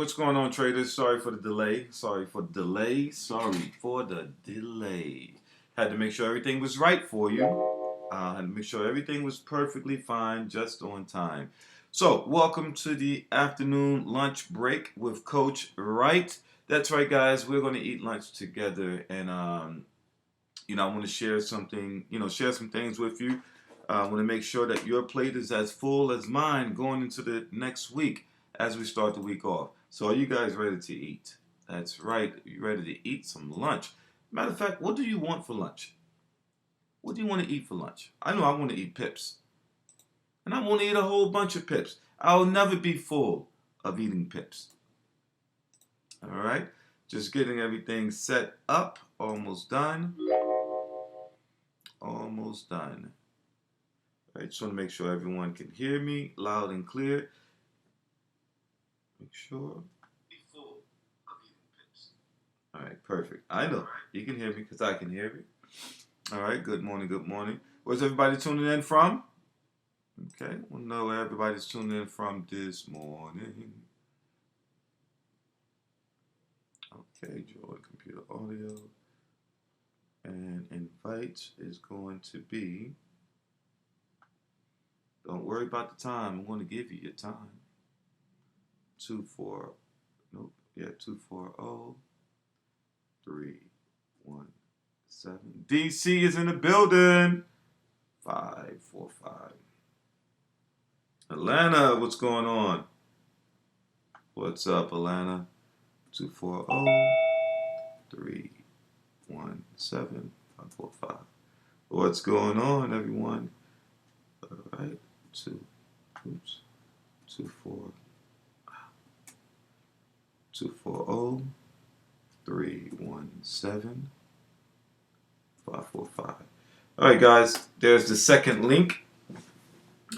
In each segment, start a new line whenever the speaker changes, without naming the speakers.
what's going on, traders? Sorry for the delay. Sorry for the delay. Sorry for the delay. Had to make sure everything was right for you. Had to make sure everything was perfectly fine, just on time. So, welcome to the afternoon lunch break with Coach Wright. That's right, guys. We're going to eat lunch together, and I want to share something. Share some things with you. I want to make sure that your plate is as full as mine going into the next week as we start the week off. So are you guys ready to eat? That's right. You ready to eat some lunch? Matter of fact, what do you want for lunch? What do you want to eat for lunch? I know I want to eat pips. And I want to eat a whole bunch of pips. I'll never be full of eating pips. All right? Just getting everything set up. Almost done. Almost done. I just want to make sure everyone can hear me loud and clear. Make sure. All right, perfect. I know you can hear me because I can hear you. All right, good morning, good morning. Where's everybody tuning in from? Okay, we'll know where everybody's tuning in from this morning. Okay, join computer audio. And invite is going to be, don't worry about the time. I'm going to give you your time. 240-317. DC is in the building. 545. Atlanta, what's going on? What's up, Atlanta? 240-317-545. What's going on, everyone? All right, 240-317-545. All right, guys, there's the second link.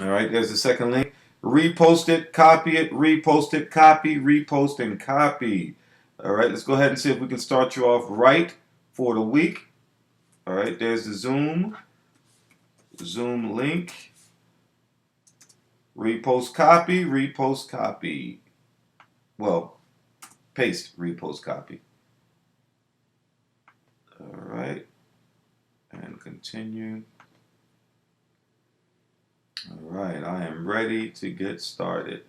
All right, there's the second link. Repost it, copy it, repost it, copy, repost, and copy. All right, let's go ahead and see if we can start you off right for the week. All right, there's the Zoom link. Repost, copy, repost, copy. Well, paste, repost, copy. All right, and continue. All right, I am ready to get started.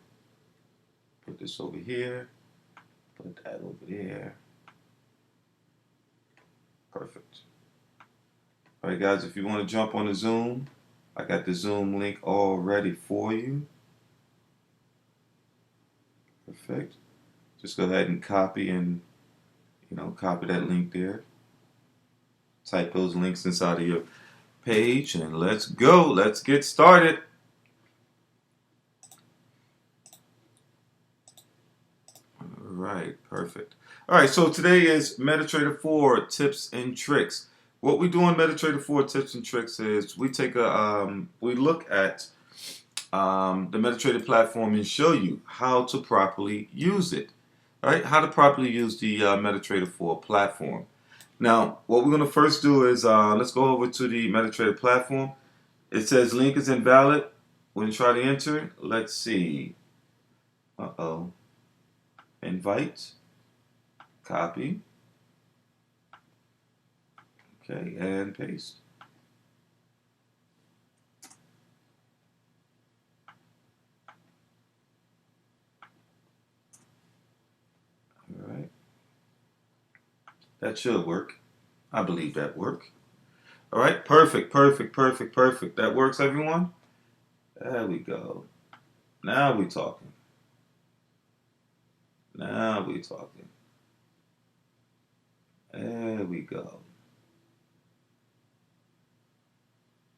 Put this over here. Put that over there. Perfect. All right, guys, if you want to jump on the Zoom, I got the Zoom link all ready for you. Perfect. Just go ahead and copy and, copy that link there. Type those links inside of your page and let's go. Let's get started. All right, perfect. All right, so today is MetaTrader 4 tips and tricks. What we do on MetaTrader 4 tips and tricks is we take we look at the MetaTrader platform and show you how to properly use it. All right, how to properly use the MetaTrader 4 platform. Now, what we're going to first do is let's go over to the MetaTrader platform. It says link is invalid. When you try to enter it, let's see. Invite, copy, okay, and paste. All right. That should work. I believe that works. All right, perfect. That works, everyone? There we go. Now we talking. There we go.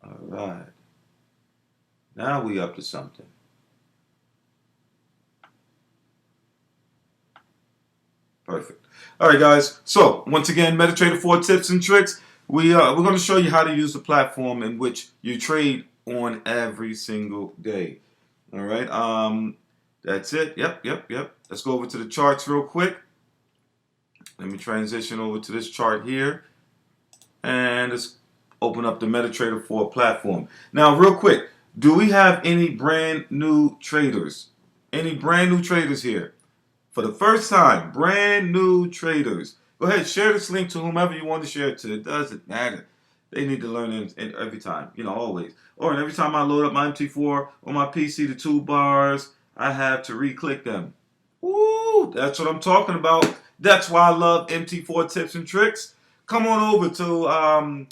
All right. Now we up to something. Perfect. All right, guys. So once again, MetaTrader 4 tips and tricks. We're going to show you how to use the platform in which you trade on every single day. All right. That's it. Yep. Let's go over to the charts real quick. Let me transition over to this chart here, and let's open up the MetaTrader 4 platform. Now, real quick, do we have any brand new traders? Any brand new traders here? For the first time, brand new traders. Go ahead, share this link to whomever you want to share it to. It doesn't matter. They need to learn it every time, always. Or every time I load up my MT4 on my PC, the toolbars, I have to re-click them. Woo! That's what I'm talking about. That's why I love MT4 tips and tricks. Come on over to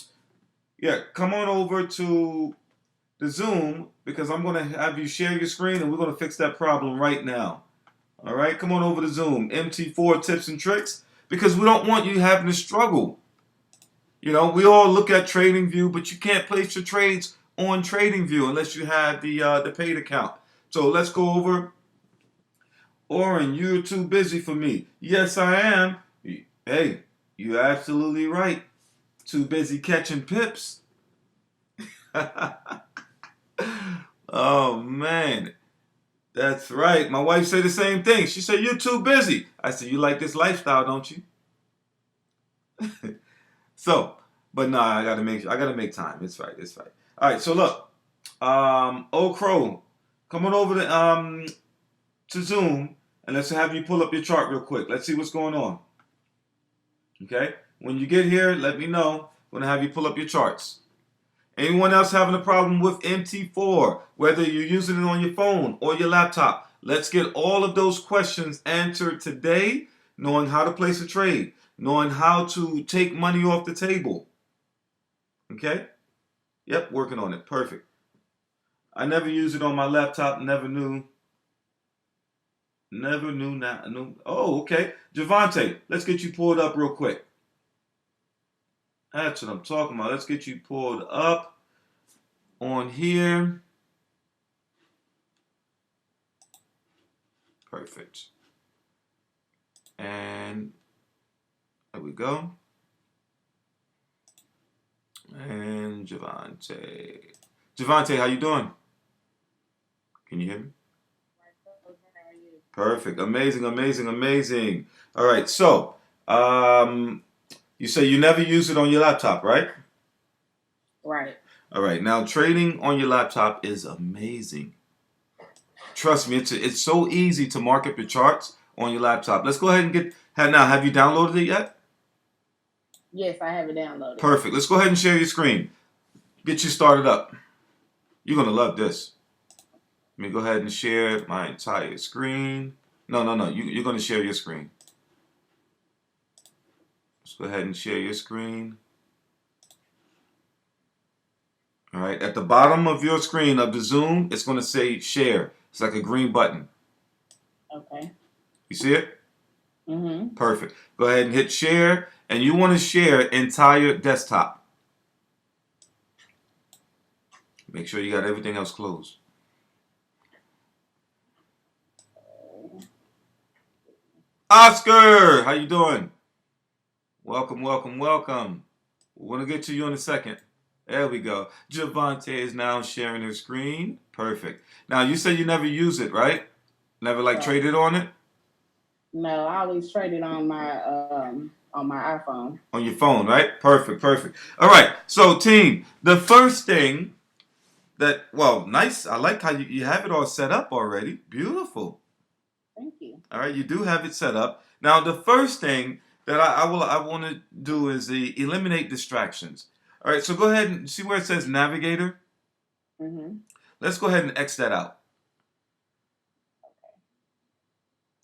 come on over to the Zoom because I'm gonna have you share your screen and we're gonna fix that problem right now. All right, come on over to Zoom, MT4 tips and tricks, because we don't want you having to struggle. We all look at TradingView, but you can't place your trades on TradingView unless you have the paid account. So let's go over. Oren, you're too busy for me. Yes, I am. Hey, you're absolutely right. Too busy catching pips. Oh, man. That's right. My wife said the same thing. She said, you're too busy. I said, you like this lifestyle, don't you? So, but no, I gotta make time. It's right. All right, so look. Old Crow, come on over to Zoom and let's have you pull up your chart real quick. Let's see what's going on. Okay? When you get here, let me know. I'm gonna have you pull up your charts. Anyone else having a problem with MT4, whether you're using it on your phone or your laptop, let's get all of those questions answered today, knowing how to place a trade, knowing how to take money off the table. Okay? Yep, working on it. Perfect. I never used it on my laptop, never knew. Oh, okay. Javante, let's get you pulled up real quick. That's what I'm talking about. Let's get you pulled up on here. Perfect. And there we go. And Javante. Javante, how you doing? Can you hear me? Perfect. Amazing. All right. So, you say you never use it on your laptop, right?
Right.
All right. Now, trading on your laptop is amazing. Trust me, it's so easy to mark up your charts on your laptop. Let's go ahead and have you downloaded it yet?
Yes, I have it downloaded.
Perfect. Let's go ahead and share your screen. Get you started up. You're going to love this. Let me go ahead and share my entire screen. No. You're going to share your screen. Let's go ahead and share your screen. All right. At the bottom of your screen of the Zoom, it's going to say share. It's like a green button.
Okay.
You see it?
Mm-hmm.
Perfect. Go ahead and hit share. And you want to share entire desktop. Make sure you got everything else closed. Oscar, how you doing? Welcome. We're going to get to you in a second. There we go. Javante is now sharing her screen. Perfect. Now, you said you never use it, right? Never traded on it?
No, I always traded on my iPhone.
On your phone, right? Perfect. All right. So, team, the first thing nice. I like how you have it all set up already. Beautiful.
Thank you.
All right, you do have it set up. Now, the first thing that I want to do is eliminate distractions. All right, so go ahead and see where it says Navigator.
Mm-hmm.
Let's go ahead and X that out.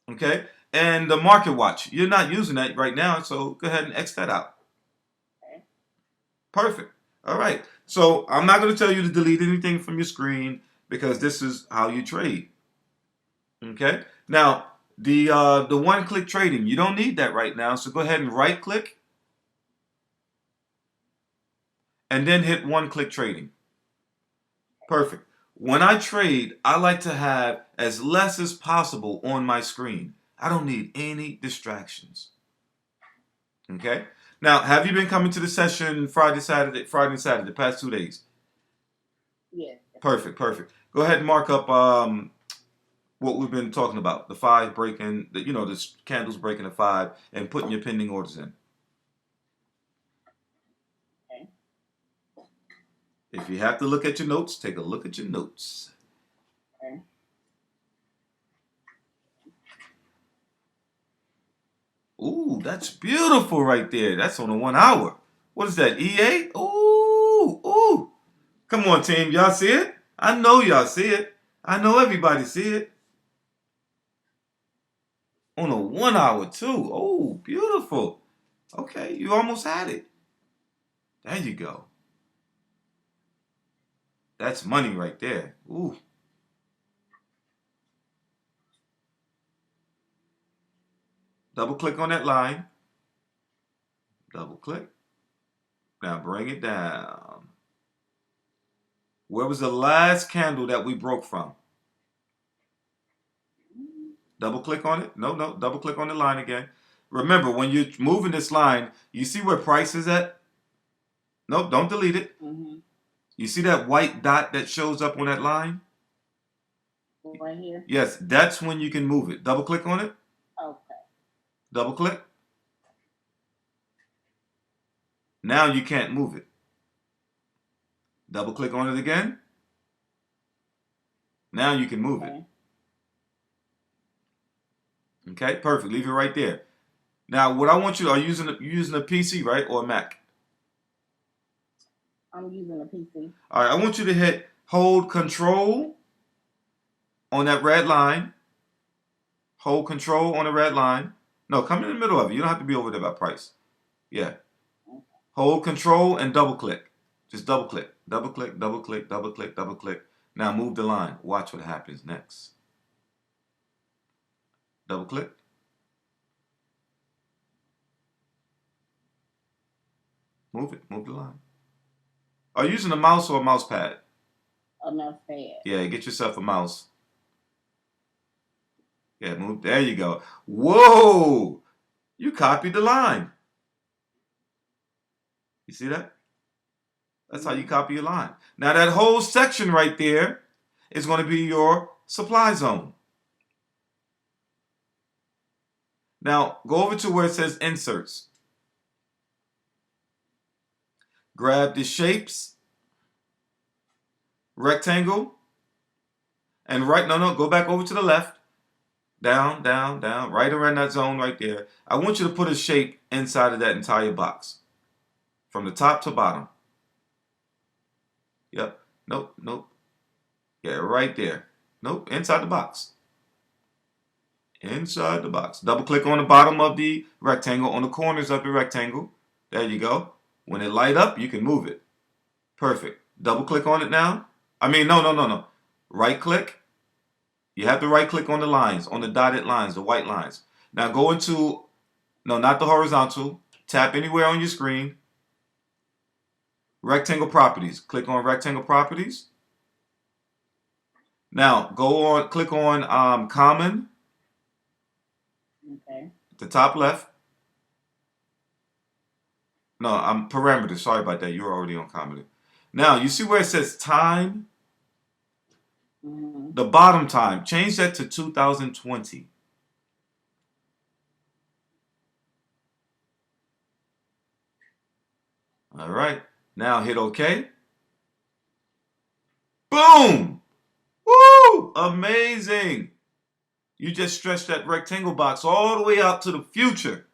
Okay, and the Market Watch. You're not using that right now, so go ahead and X that out.
Okay.
Perfect. All right. So I'm not going to tell you to delete anything from your screen because this is how you trade. Okay. Now, the one-click trading, you don't need that right now. So go ahead and right-click and then hit one-click trading. Perfect. When I trade, I like to have as less as possible on my screen. I don't need any distractions. Okay. Now, have you been coming to the session Friday and Saturday, the past 2 days?
Yes.
Perfect. Go ahead and mark up what we've been talking about. The 5 breaking, the candles breaking the 5 and putting your pending orders in.
Okay.
If you have to look at your notes, take a look at your notes.
Okay.
Ooh, that's beautiful right there. That's on the 1 hour. What is that, E8? Ooh, ooh. Come on, team. Y'all see it? I know y'all see it. I know everybody see it. On a 1 hour too. Oh, beautiful. Okay, you almost had it. There you go. That's money right there. Ooh. Double click on that line. Double click. Now bring it down. Where was the last candle that we broke from? Double click on it. No, no. Double click on the line again. Remember, when you're moving this line, you see where price is at? Nope, don't delete it.
Mm-hmm.
You see that white dot that shows up on that line?
Right here.
Yes, that's when you can move it. Double click on it.
Okay.
Double click. Now you can't move it. Double click on it again. Now you can move it. Okay, perfect. Leave it right there. Now, what I want you, are you using a PC, right, or a Mac?
I'm using a PC.
All right, I want you to hold Control on that red line. Hold Control on the red line. No, come in the middle of it. You don't have to be over there by price. Yeah. Hold Control and double click. Just double click. Double click, double click, double click, double click. Now move the line. Watch what happens next. Double click. Move it. Move the line. Are you using a mouse or a mouse pad?
A mouse pad.
Yeah, get yourself a mouse. Yeah, move. There you go. Whoa! You copied the line. You see that? That's how you copy your line. Now that whole section right there is going to be your supply zone. Now go over to where it says inserts. Grab the shapes, rectangle, and go back over to the left. Down, down, down, right around that zone right there. I want you to put a shape inside of that entire box. From the top to bottom. Yep. Nope, nope. Yeah, right there. Nope, inside the box. Inside the box. Double click on the bottom of the rectangle, on the corners of the rectangle. There you go. When it light up, you can move it. Perfect. Double click on it now. No. Right click. You have to right click on the lines, on the dotted lines, the white lines. Now go into, no, not the horizontal. Tap anywhere on your screen. Rectangle properties. Click on rectangle properties. Now click on common.
Okay.
At the top left. No, I'm parameter. Sorry about that. You're already on common. Now you see where it says time.
Mm-hmm.
The bottom time. Change that to 2020. All right. Now hit OK. Boom! Woo! Amazing! You just stretched that rectangle box all the way out to the future.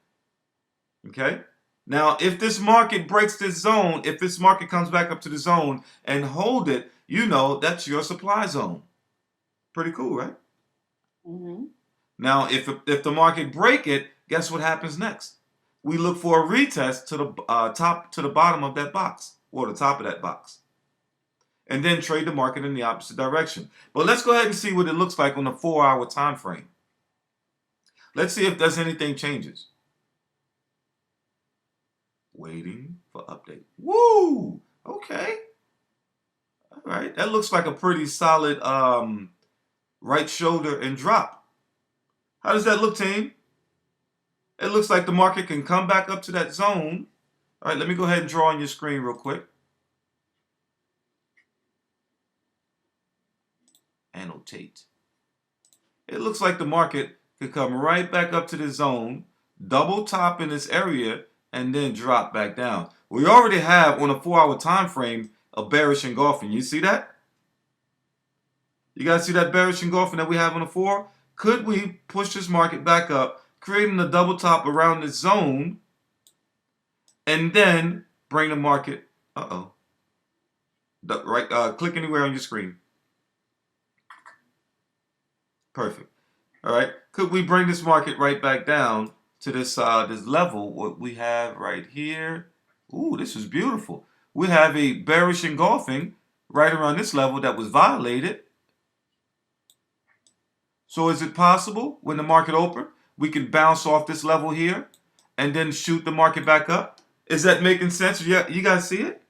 Okay? Now, if this market breaks this zone, if this market comes back up to the zone and hold it, you know that's your supply zone. Pretty cool, right?
Mm-hmm.
Now, if the market break it, guess what happens next? We look for a retest to the top to the bottom of that box, or the top of that box, and then trade the market in the opposite direction. But let's go ahead and see what it looks like on a 4-hour time frame. Let's see if there's anything changes. Waiting for update. Woo! Okay. All right. That looks like a pretty solid right shoulder and drop. How does that look, team? It looks like the market can come back up to that zone. All right, let me go ahead and draw on your screen real quick. Annotate. It looks like the market could come right back up to the zone, double top in this area, and then drop back down. We already have, on a 4-hour time frame, a bearish engulfing. You see that? You guys see that bearish engulfing that we have on the 4? Could we push this market back up, creating a double top around the zone, and then bring the market. Right. Click anywhere on your screen. Perfect. All right. Could we bring this market right back down to this this level? What we have right here. Ooh, this is beautiful. We have a bearish engulfing right around this level that was violated. So is it possible when the market open, we can bounce off this level here and then shoot the market back up? Is that making sense? Yeah, you guys see it?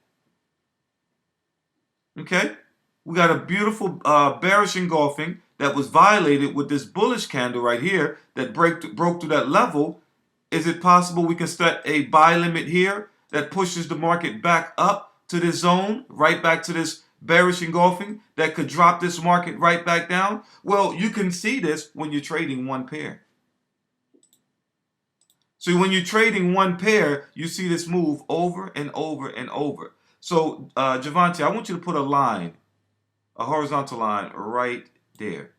Okay. We got a beautiful bearish engulfing that was violated with this bullish candle right here that broke through that level. Is it possible we can set a buy limit here that pushes the market back up to this zone, right back to this bearish engulfing that could drop this market right back down? Well, you can see this when you're trading one pair. So when you're trading one pair, you see this move over and over and over. So Javante, I want you to put a line, a horizontal line right there.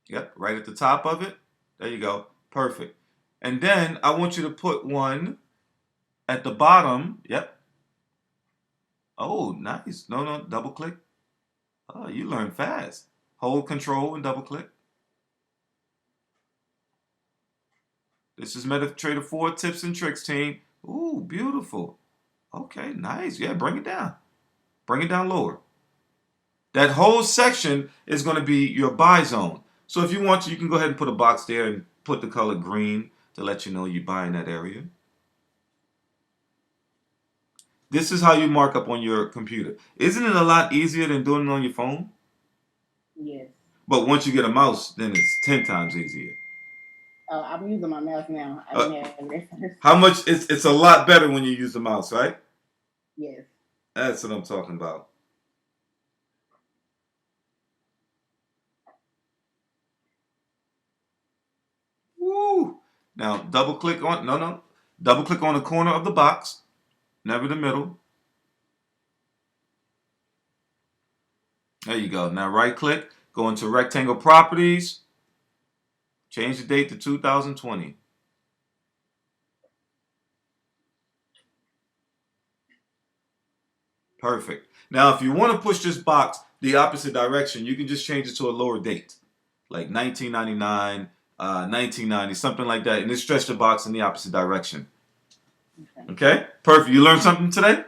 Yep, right at the top of it. There you go. Perfect. And then I want you to put one at the bottom. Yep. Oh, nice. No, double click. Oh, you learn fast. Hold control and double click. This is MetaTrader 4 tips and tricks team. Ooh, beautiful. Okay, nice. Yeah, bring it down. Bring it down lower. That whole section is going to be your buy zone. So if you want to, you can go ahead and put a box there and put the color green to let you know you buy in that area. This is how you mark up on your computer. Isn't it a lot easier than doing it on your phone?
Yes.
But once you get a mouse, then it's 10 times easier.
I'm using my mouse now. I didn't have it first.
How much? It's a lot better when you use the mouse, right?
Yes.
That's what I'm talking about. Woo! Now double click on double click on the corner of the box, never the middle. There you go. Now right click, go into rectangle properties, change the date to 2020. Perfect. Now if you want to push this box the opposite direction, you can just change it to a lower date, like 1999, 1990, something like that, and then stretch the box in the opposite direction. Okay? Perfect. You learned something today?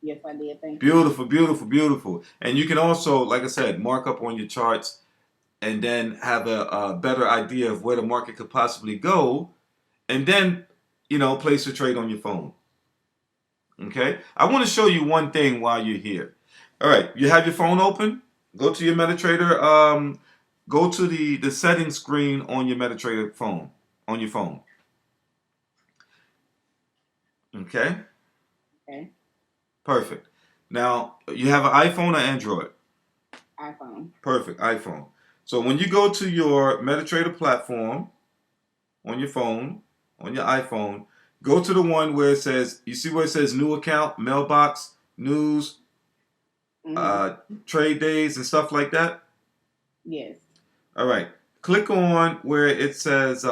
Yes, I did. Thank you.
Beautiful, beautiful, beautiful. And you can also, like I said, mark up on your charts and then have a better idea of where the market could possibly go, and then, place a trade on your phone. Okay? I want to show you one thing while you're here. All right, you have your phone open. Go to your MetaTrader. Go to the settings screen on your MetaTrader phone, on your phone. Okay?
Okay.
Perfect. Now, you have an iPhone or Android?
iPhone.
Perfect, iPhone. So when you go to your MetaTrader platform on your phone, on your iPhone, go to the one where it says, you see where it says new account, mailbox, news, trade days, and stuff like that?
Yes.
All right. Click on where it says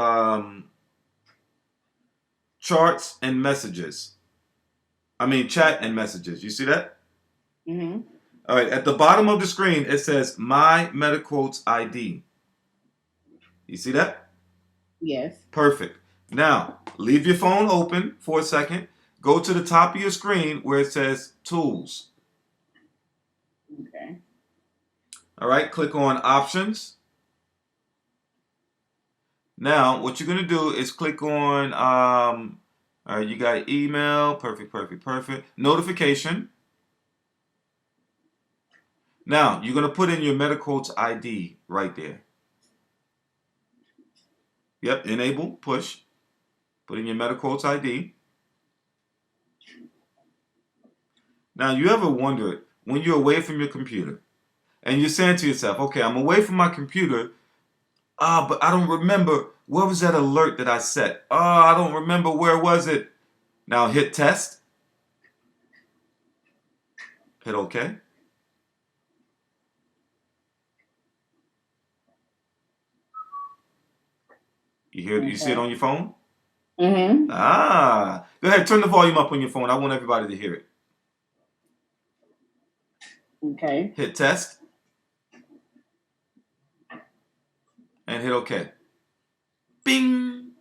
charts and messages. I mean, chat and messages. You see that?
Mm-hmm.
All right. At the bottom of the screen, it says My MetaQuotes ID. You see that?
Yes.
Perfect. Now, leave your phone open for a second. Go to the top of your screen where it says Tools.
Okay.
All right. Click on Options. Now, what you're going to do is click on, all right, you got email. Perfect, perfect, perfect. Notification. Now, you're going to put in your MetaQuotes ID right there. Yep, enable, push. Put in your MetaQuotes ID. Now, you ever wondered when you're away from your computer and you're saying to yourself, okay, I'm away from my computer, but I don't remember, where was that alert that I set? I don't remember, where was it? Now hit test. Hit OK. You see it
Okay.
on your phone?
Mm-hmm.
Ah, go ahead, turn the volume up on your phone. I want everybody to hear it.
Okay.
Hit test and hit OK. Bing.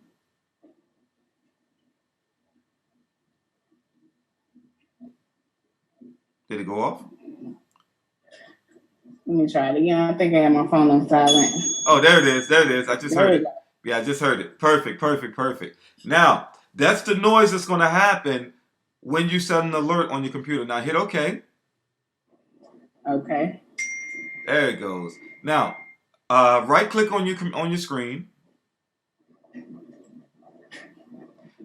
Did it go off?
Let me try it again. I think I have my phone on silent.
Oh, there it is. There it is. I just
There
heard
we
it.
go.
Yeah, I just heard it. Perfect, perfect, perfect. Now, that's the noise that's going to happen when you set an alert on your computer. Now, hit OK.
Okay.
There it goes. Now, right click on your screen.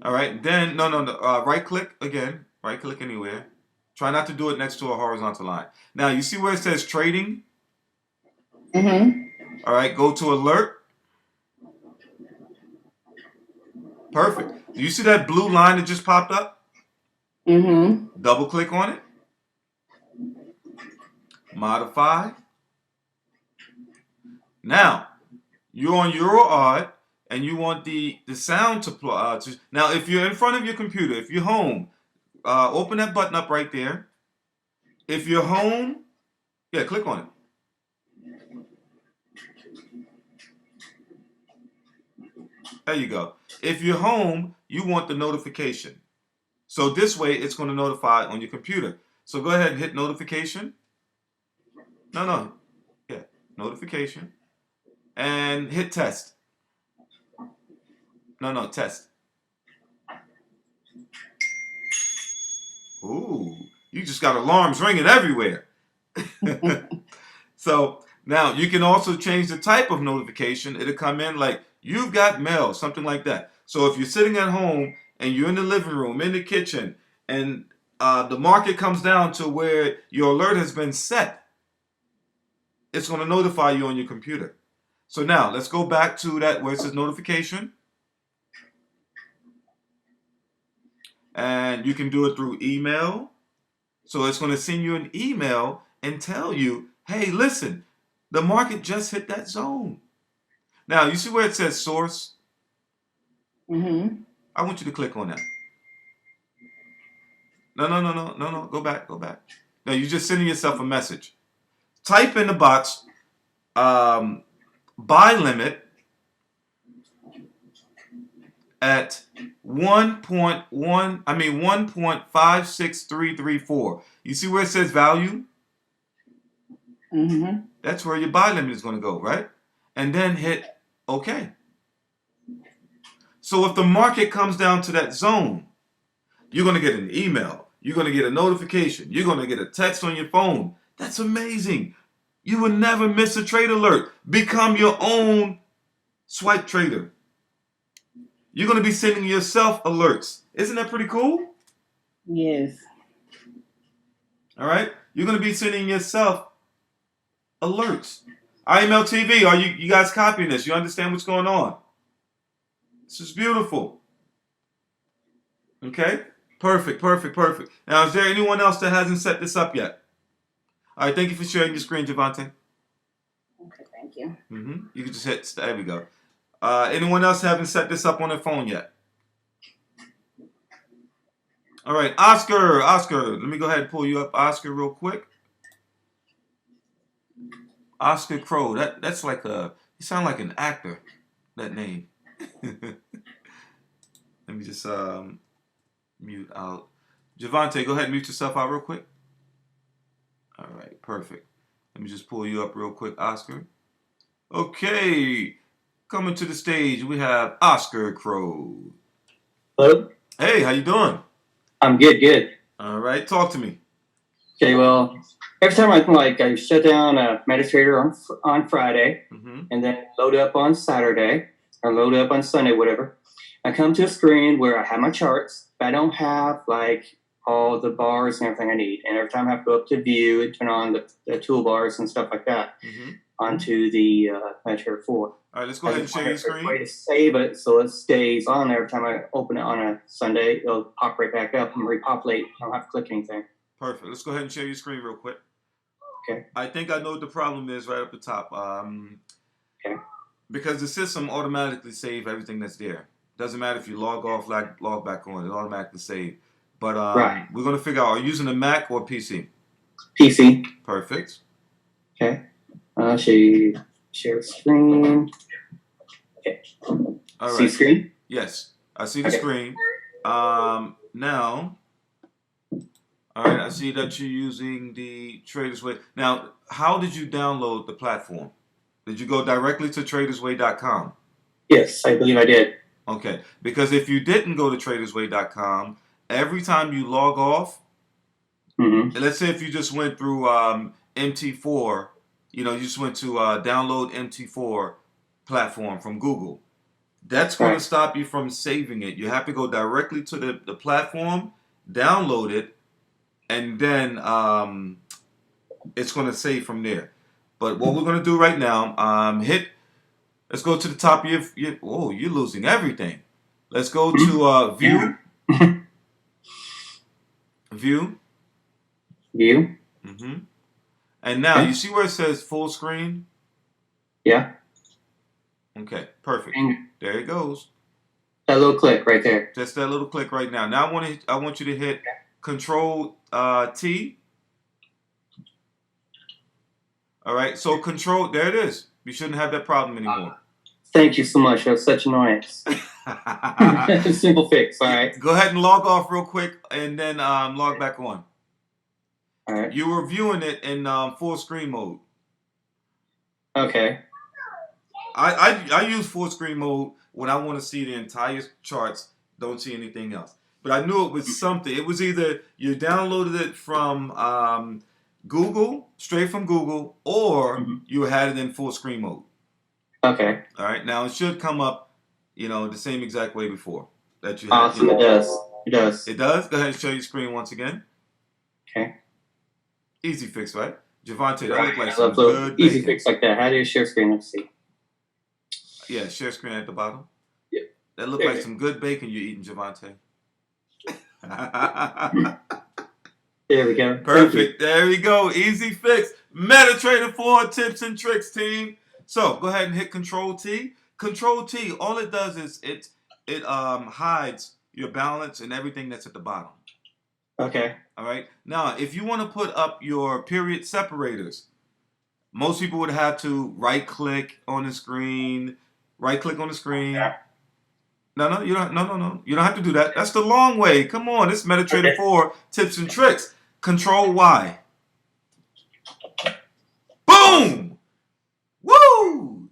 All right. Then, no. Right click again. Right click anywhere. Try not to do it next to a horizontal line. Now, you see where it says trading?
Mm-hmm.
All right. Go to alert. Perfect. Do you see that blue line that just popped up?
Mm-hmm.
Double click on it. Modify. Now, you're on Euro Odd, and you want the sound to play. Now, if you're in front of your computer, if you're home, open that button up right there. If you're home, yeah, click on it. There you go. If you're home, you want the notification. So this way, it's going to notify on your computer. So go ahead and hit notification. No. Yeah, notification. And hit test. No, test. Ooh, you just got alarms ringing everywhere. So now you can also change the type of notification. It'll come in like you've got mail, something like that. So if you're sitting at home and you're in the living room, in the kitchen, and the market comes down to where your alert has been set, it's going to notify you on your computer. So now let's go back to that where it says notification. And you can do it through email. So it's going to send you an email and tell you, hey, listen, the market just hit that zone. Now, you see where it says source?
Mm-hmm.
I want you to click on that. No. Go back. No, you're just sending yourself a message. Type in the box, buy limit at 1.56334. You see where it says value?
Mm-hmm.
That's where your buy limit is going to go, right? And then hit OK. So if the market comes down to that zone, you're going to get an email. You're going to get a notification. You're going to get a text on your phone. That's amazing. You will never miss a trade alert. Become your own swipe trader. You're going to be sending yourself alerts. Isn't that pretty cool?
Yes.
All right. You're going to be sending yourself alerts. IML TV, are you guys copying this? You understand what's going on? This is beautiful. Okay? Perfect. Now, is there anyone else that hasn't set this up yet? All right, thank you for sharing your screen, Javante.
Okay, thank you.
You can just hit, there we go. Anyone else haven't set this up on their phone yet? All right, Oscar, let me go ahead and pull you up, Oscar, real quick. Oscar Crow, that's like you sound like an actor, that name. Let me just mute out. Javante, go ahead and mute yourself out real quick. All right, perfect. Let me just pull you up real quick, Oscar. Okay, coming to the stage, we have Oscar Crow.
Hello?
Hey, how you doing?
I'm good.
All right, talk to me.
Okay, well, every time I shut down a Meditator on Friday and then load up on Saturday or load up on Sunday, whatever, I come to a screen where I have my charts, but I don't have like all the bars and everything I need. And every time I have to go up to view and turn on the toolbars and stuff like that onto the Meditator 4.
All right, let's go ahead and share your screen.
Way to save it so it stays on there. Every time I open it on a Sunday, it'll pop right back up and repopulate. I don't have to click anything.
Perfect. Let's go ahead and share your screen real quick.
Okay.
I think I know what the problem is right up the top.
Okay.
Because the system automatically save everything that's there. Doesn't matter if you log off, log back on, it automatically save. But
Right.
we're gonna figure out, are you using a Mac or PC?
PC.
Perfect.
Okay. I'll show you share screen. Okay.
All
See
right.
screen?
Yes, I see the
Okay.
screen. Now, all right, I see that you're using the Traders Way. Now, how did you download the platform? Did you go directly to tradersway.com?
Yes, I believe I did.
Okay, because if you didn't go to tradersway.com, every time you log off,
Mm-hmm.
and let's say if you just went through MT4, you just went to download MT4 platform from Google. That's going to
Right.
stop you from saving it. You have to go directly to the platform, download it, and then it's going to save from there. But what we're going to do right now, let's go to the top of oh, you're losing everything. Let's go to view. View.
View.
Mm-hmm. And now,
Okay.
you see where it says full screen?
Yeah.
Okay, perfect. There it goes.
That little click right there.
Just that little click right now. Now I want you to hit Control T. All right, so Control, there it is. You shouldn't have that problem anymore.
Thank you so much. That was such annoyance. Simple fix. All right.
Go ahead and log off real quick, and then log back on.
All right.
You were viewing it in full screen mode.
Okay.
I use full screen mode when I want to see the entire charts, don't see anything else. But I knew it was something. It was either you downloaded it from Google, straight from Google, or you had it in full screen mode.
Okay.
All right. Now it should come up, the same exact way before that you had.
Awesome. It does. It does.
It does. Go ahead and show your screen once again.
Okay.
Easy fix, right? Javante, that
Right.
looked like
I
some
love little
good
easy
bacon.
fix like that. How do you share screen? Let's see.
Yeah, share screen at the bottom.
Yeah.
That looked like some good bacon you're eating, Javante.
There we go.
Perfect. There we go. Easy fix. MetaTrader 4 tips and tricks, team. So go ahead and hit Control T. Control T. All it does is it hides your balance and everything that's at the bottom.
Okay.
All right. Now, if you want to put up your period separators, most people would have to right-click on the screen. Right-click on the screen.
Yeah.
No, you don't. No. You don't have to do that. That's the long way. Come on. This is MetaTrader 4 tips and tricks. Control Y. Boom! Woo!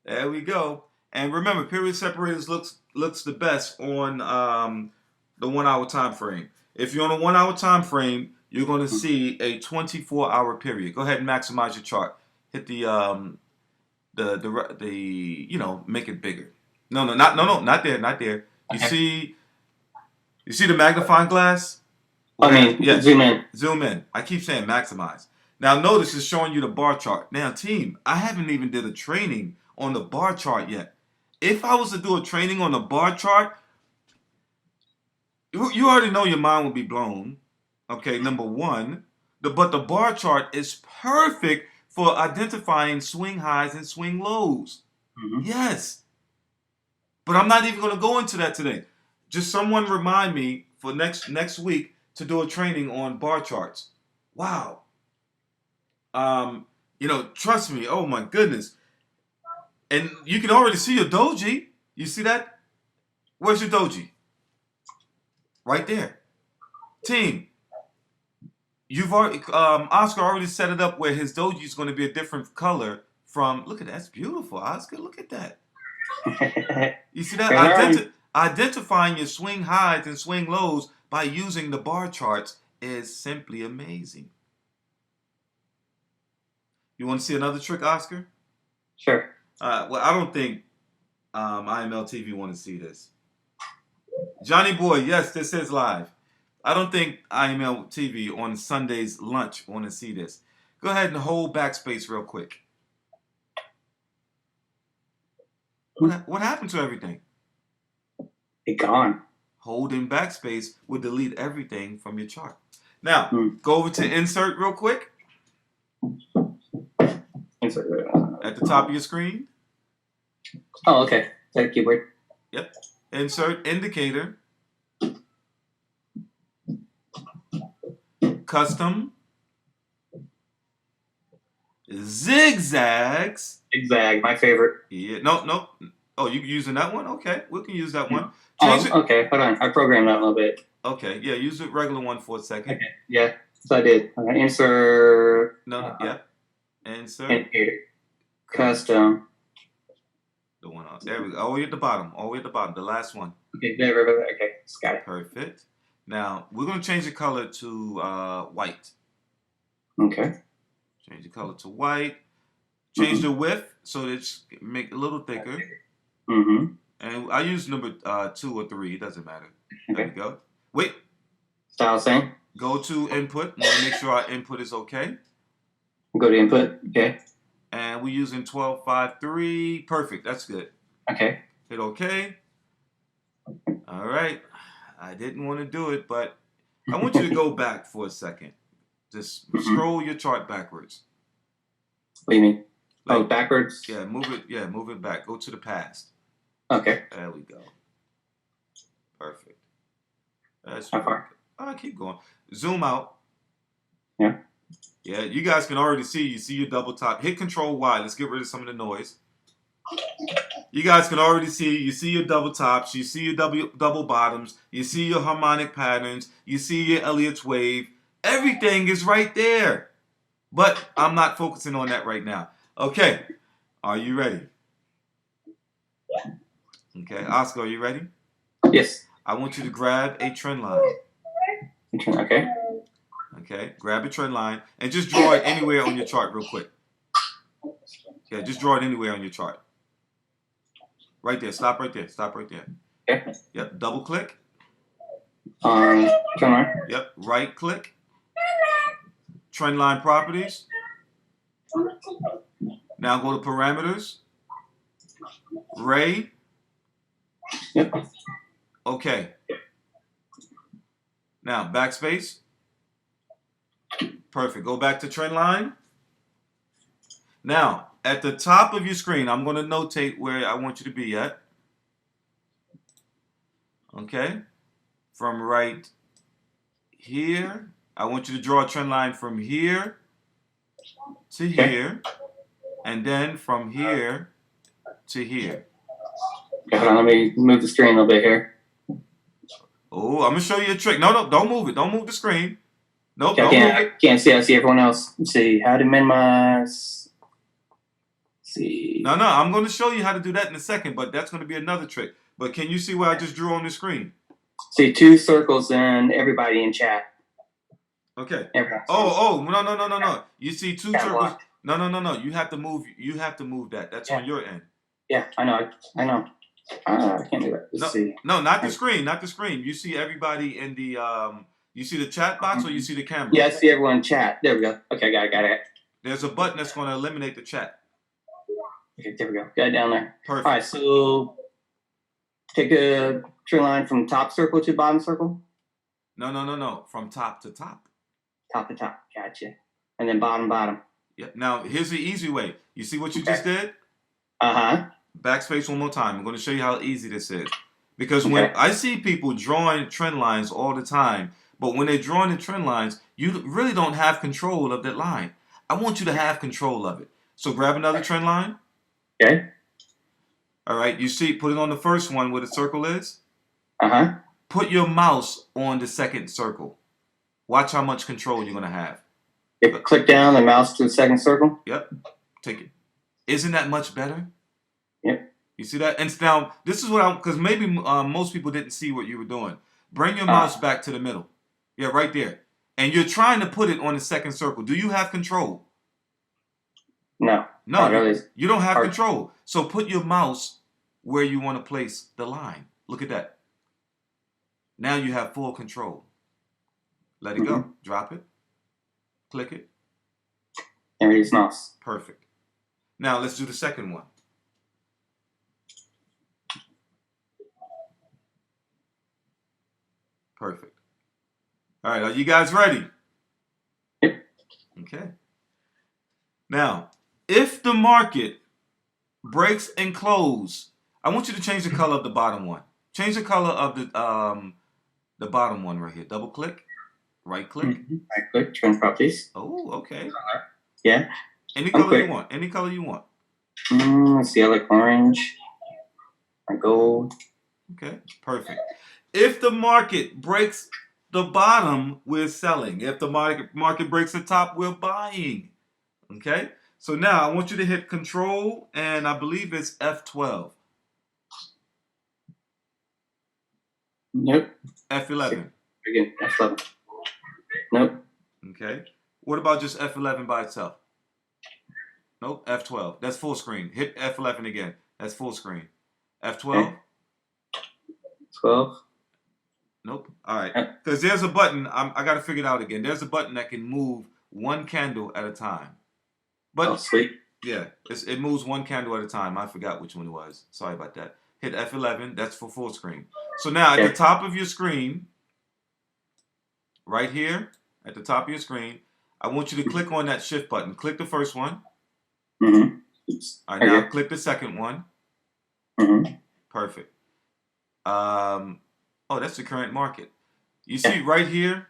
There we go. And remember, period separators looks the best on the 1 hour time frame. If you're on a 1 hour time frame, you're going to see a 24-hour period. Go ahead and maximize your chart. Hit the make it bigger. No, not there. You see the magnifying glass?
Yes. Zoom in.
Zoom in. I keep saying maximize. Now notice it's showing you the bar chart. Now team, I haven't even did a training on the bar chart yet. If I was to do a training on the bar chart, you already know your mind will be blown. Okay, number one. But the bar chart is perfect for identifying swing highs and swing lows.
Mm-hmm.
Yes. But I'm not even going to go into that today. Just someone remind me for next week to do a training on bar charts. Wow. Trust me. Oh my goodness. And you can already see your doji. You see that? Where's your doji? Right there. Team. You've already Oscar already set it up where his doji is going to be a different color from. Look at that. That's beautiful, Oscar. Look at that. You see that? Identifying your swing highs and swing lows by using the bar charts is simply amazing. You want to see another trick, Oscar?
Sure.
Well, I don't think IML TV want to see this. Johnny Boy, yes, this is live. I don't think IML TV on Sunday's lunch want to see this. Go ahead and hold backspace real quick. What happened to everything?
It's gone.
Holding backspace will delete everything from your chart. Now, go over to insert real quick.
Insert.
At the top of your screen.
Oh, okay. That keyboard.
Yep. Insert indicator. Custom. Zigzags.
Zigzag, my favorite.
Yeah. No. Oh, you using that one? Okay. We can use that one. Change
Oh,
it.
okay. Hold on. I programmed that a little bit.
Okay. Yeah. Use the regular one for a second.
Okay. Yeah. So I did. Insert.
No. Yeah. Insert.
Indicator. Custom.
The one else. There we go. All the way at the bottom. All the way at the bottom. The last one.
Okay. Okay. Got it.
Perfect. Now we're gonna change the color to white.
Okay.
Change the color to white. Change the width so that it's make it a little thicker.
Mm-hmm.
And I use number 2 or 3. It doesn't matter. There we go. Wait.
Style same.
Go to input. Want to make sure our input is okay.
Go to input. Okay.
And we're using 1253. Perfect. That's good.
Okay.
Hit OK. All right. I didn't want to do it, but I want you to go back for a second. Just scroll your chart backwards.
What do you mean?
Like,
backwards?
Yeah, move it. Yeah, move it back. Go to the past.
Okay.
There we go. Perfect. That's
How far?
All right, keep going. Zoom out.
Yeah.
Yeah, you guys can already see. You see your double top. Hit Control Y. Let's get rid of some of the noise. You guys can already see. You see your double tops. You see your double bottoms. You see your harmonic patterns. You see your Elliot's wave. Everything is right there. But I'm not focusing on that right now. Okay. Are you ready? Okay. Oscar, are you ready?
Yes.
I want you to grab a trend line.
Okay.
Okay. Grab a trend line and just draw it anywhere on your chart real quick. Yeah, just draw it anywhere on your chart. Right there. Stop right there. Stop right there.
Okay.
Yep. Double click.
Trend line.
Yep. Right click. Trend line properties. Now go to parameters. Ray.
Yep.
Okay. Now backspace. Perfect. Go back to trend line. Now at the top of your screen, I'm going to notate where I want you to be at. Okay. From right here. I want you to draw a trend line from here to here, and then from here to here.
Okay, hold on, let me move the screen a little bit here.
Oh, I'm gonna show you a trick. No, don't move it. Don't move the screen. Nope,
Okay,
don't move it.
I can't see. I see everyone else. Let's see how to minimize. Let's see.
No, I'm going to show you how to do that in a second, but that's going to be another trick. But can you see what I just drew on the screen?
See 2 circles and everybody in chat.
Okay.
Everyone.
Oh, no. You see 2
Got
circles.
blocked.
No. You have to move. You have to move that. That's on your end.
Yeah, I know. I can't do that. Let's see.
No, not the screen. Not the screen. You see everybody in the You see the chat box or you see the camera?
Yeah, I see everyone in chat. There we go. Okay, got it.
There's a button that's going to eliminate the chat.
Okay, there we go. Got it down there.
Perfect.
All right, so take a trend line from top circle to bottom circle.
No. From top to top.
Top to top. Gotcha. And then bottom.
Yep. Now here's the easy way. You see what you just did? Backspace one more time. I'm going to show you how easy this is. Because when I see people drawing trend lines all the time, but when they're drawing the trend lines, you really don't have control of that line. I want you to have control of it. So grab another trend line.
Okay.
All right. You see, put it on the first one where the circle is. Put your mouse on the second circle. Watch how much control you're going to have.
Yep. Click down the mouse to the second circle.
Yep. Take it. Isn't that much better?
Yep.
You see that? And now, this is what because maybe most people didn't see what you were doing. Bring your mouse back to the middle. Yeah, right there. And you're trying to put it on the second circle. Do you have control?
No.
No,
really.
You don't have control. So put your mouse where you want to place the line. Look at that. Now you have full control. Let it go. Drop it. Click it.
And release mouse.
Perfect. Now let's do the second one. Perfect. All right, are you guys ready?
Yep.
Okay. Now, if the market breaks and close. I want you to change the color of the bottom one. Change the color of the bottom one right here. Double click, right click.
Right click, turn properties.
Oh, okay.
Yeah.
Any color you want. Any color you want.
Let's see. I like orange. Or gold.
Okay, perfect. If the market breaks the bottom, we're selling. If the market breaks the top, we're buying. Okay? So now I want you to hit Control, and I believe it's F12.
Nope.
F11.
Again, F11. Nope.
Okay. What about just F11 by itself? Nope. F12. That's full screen. Hit F11 again. That's full screen. F12.
Okay. 12.
Nope. All right. Because there's a button. I got to figure it out again. There's a button that can move one candle at a time. But
oh, sweet.
Yeah, it moves one candle at a time. I forgot which one it was. Sorry about that. Hit F11. That's for full screen. So now at the top of your screen, right here, at the top of your screen, I want you to click on that shift button. Click the first one.
Mm-hmm.
All right, now click the second one.
Mm-hmm.
Perfect. Oh, that's the current market. You see right here,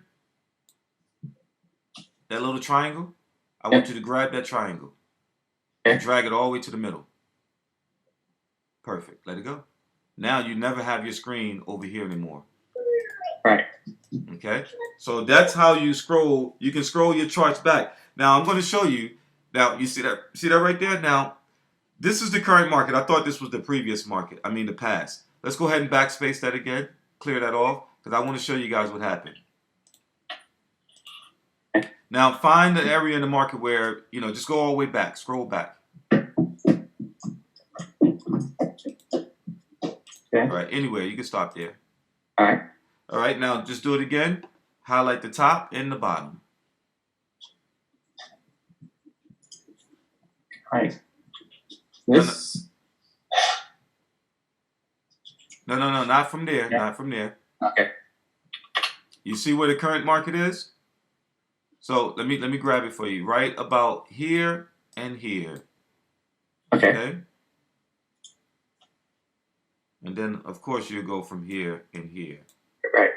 that little triangle? I want you to grab that triangle. And drag it all the way to the middle. Perfect. Let it go. Now you never have your screen over here anymore.
Right.
Okay? So that's how you scroll. You can scroll your charts back. Now I'm going to show you. Now you see that? See that right there? Now, this is the current market. I thought this was the previous market. I mean the past. Let's go ahead and backspace that again. Clear that off. Because I want to show you guys what happened. Now find the area in the market where, just go all the way back. Scroll back.
Okay.
All right, anywhere. You can stop there.
All right.
All right, now just do it again. Highlight the top and the bottom.
All right. This.
No, not from there. Yeah. Not from there.
Okay.
You see where the current market is? So let me grab it for you. Right about here and here.
Okay.
And then of course you go from here and here.
Right.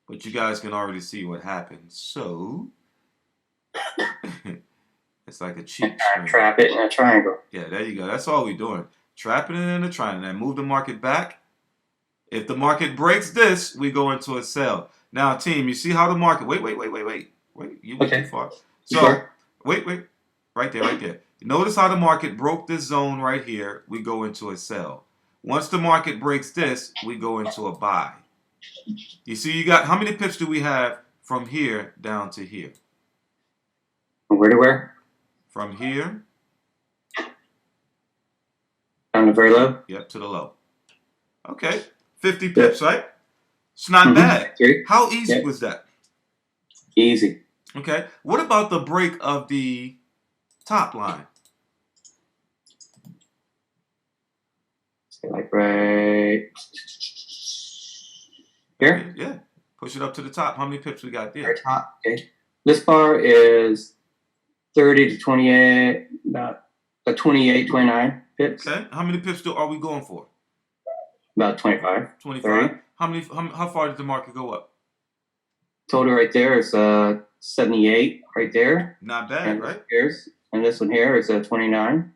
But you guys can already see what happened. So it's like a cheat screen.
Trap it in a triangle.
Yeah, there you go. That's all we're doing. Trapping it in a triangle. And move the market back. If the market breaks this, we go into a sell. Now, team, you see how the market... Wait. You went too far. So, wait. Right there. Notice how the market broke this zone right here. We go into a sell. Once the market breaks this, we go into a buy. You see, you got... How many pips do we have from here down to here?
From where to where?
From here.
Down to very low?
Yep, to the low. Okay. 50 pips, right? It's not bad. How easy was that?
Easy.
Okay. What about the break of the top line?
Say like right here?
Yeah. Push it up to the top. How many pips we got there?
Very top. Okay. This bar is 30 to 28, about 28, 29 pips.
Okay. How many pips are we going for?
About 25.
25. How far did the market go up?
Total right there is 78 right there.
Not bad, right?
And this one here is 29.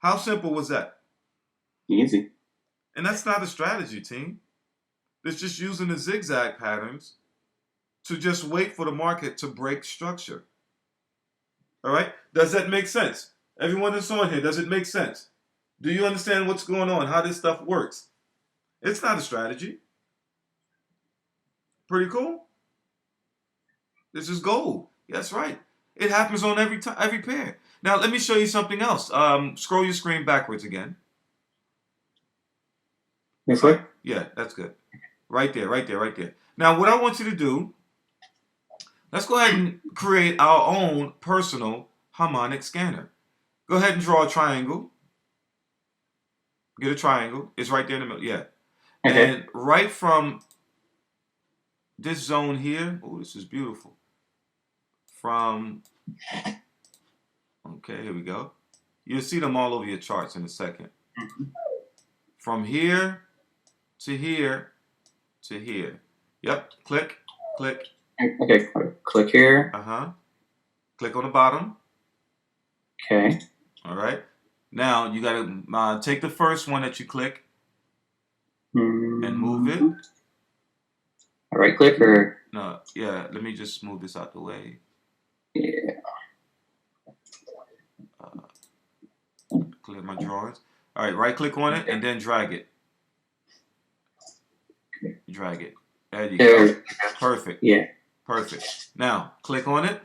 How simple was that?
Easy.
And that's not a strategy, team. It's just using the zigzag patterns to just wait for the market to break structure. All right? Does that make sense? Everyone that's on here, does it make sense? Do you understand what's going on, how this stuff works? It's not a strategy. Pretty cool? This is gold. That's right. It happens on every pair. Now, let me show you something else. Scroll your screen backwards again.
This way?
Yeah, that's good. Right there. Now, what I want you to do, let's go ahead and create our own personal harmonic scanner. Go ahead and draw a triangle. Get a triangle. It's right there in the middle. Yeah. Okay. And right from this zone here. Oh, this is beautiful. Okay, here we go. You'll see them all over your charts in a second.
Mm-hmm.
From here to here to here. Yep. Click. Click.
Okay. Click here.
Click on the bottom.
Okay.
All right. Now you gotta take the first one that you click and move it.
Right click or
no? Yeah. Let me just move this out the way.
Yeah.
Clear my drawings. All right. Right click on it and then drag it. Drag it. There you go. Perfect.
Yeah.
Perfect. Now click on it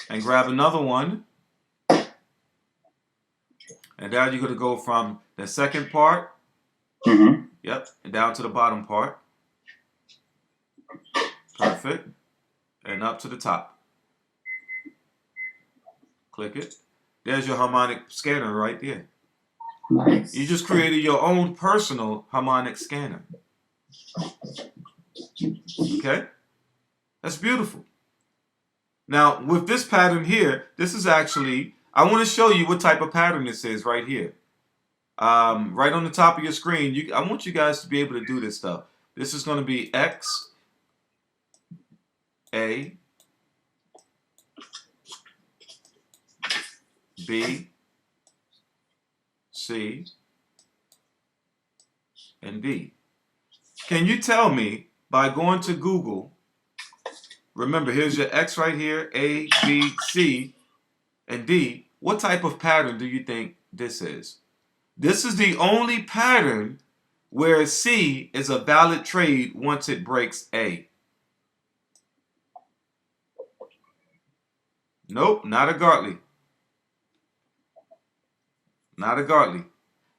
and grab another one. And now you're going to go from the second part, yep, and down to the bottom part. Perfect. And up to the top. Click it. There's your harmonic scanner right there.
Nice.
You just created your own personal harmonic scanner. Okay? That's beautiful. Now, with this pattern here, this is actually... I want to show you what type of pattern this is right here. Right on the top of your screen. I want you guys to be able to do this stuff. This is going to be X, A, B, C, and D. Can you tell me by going to Google, remember here's your X right here, A, B, C, and D. What type of pattern do you think this is? This is the only pattern where C is a valid trade once it breaks A. Nope, not a Gartley. Not a Gartley.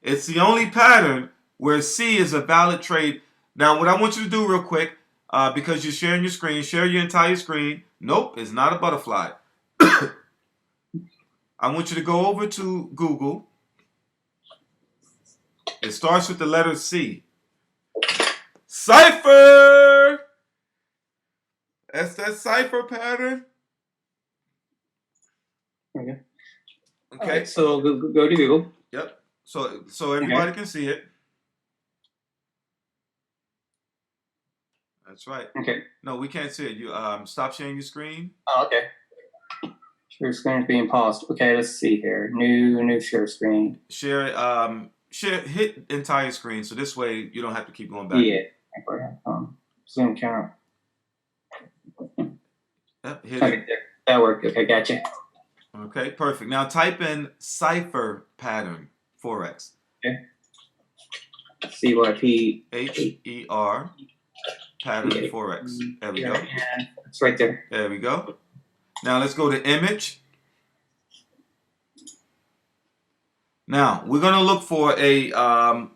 It's the only pattern where C is a valid trade. Now, what I want you to do real quick, because you're sharing your screen, share your entire screen. Nope, it's not a butterfly. I want you to go over to Google. It starts with the letter C. Cipher! That's that cipher pattern.
Okay.
Okay.
So go to Google.
Yep. So everybody can see it. That's right.
Okay.
No, we can't see it. You stop sharing your screen.
Oh, okay. Share screen is being paused. Okay, let's see here. New share screen.
Share hit entire screen so this way you don't have to keep going back.
Yeah. Zoom count.
Yep, hit
Okay,
it.
there. That worked. Okay, gotcha.
Okay, perfect. Now type in cipher pattern Forex.
Okay. CYP
HER pattern Forex. There we go.
It's right there.
There we go. Now let's go to image. Now we're gonna look for a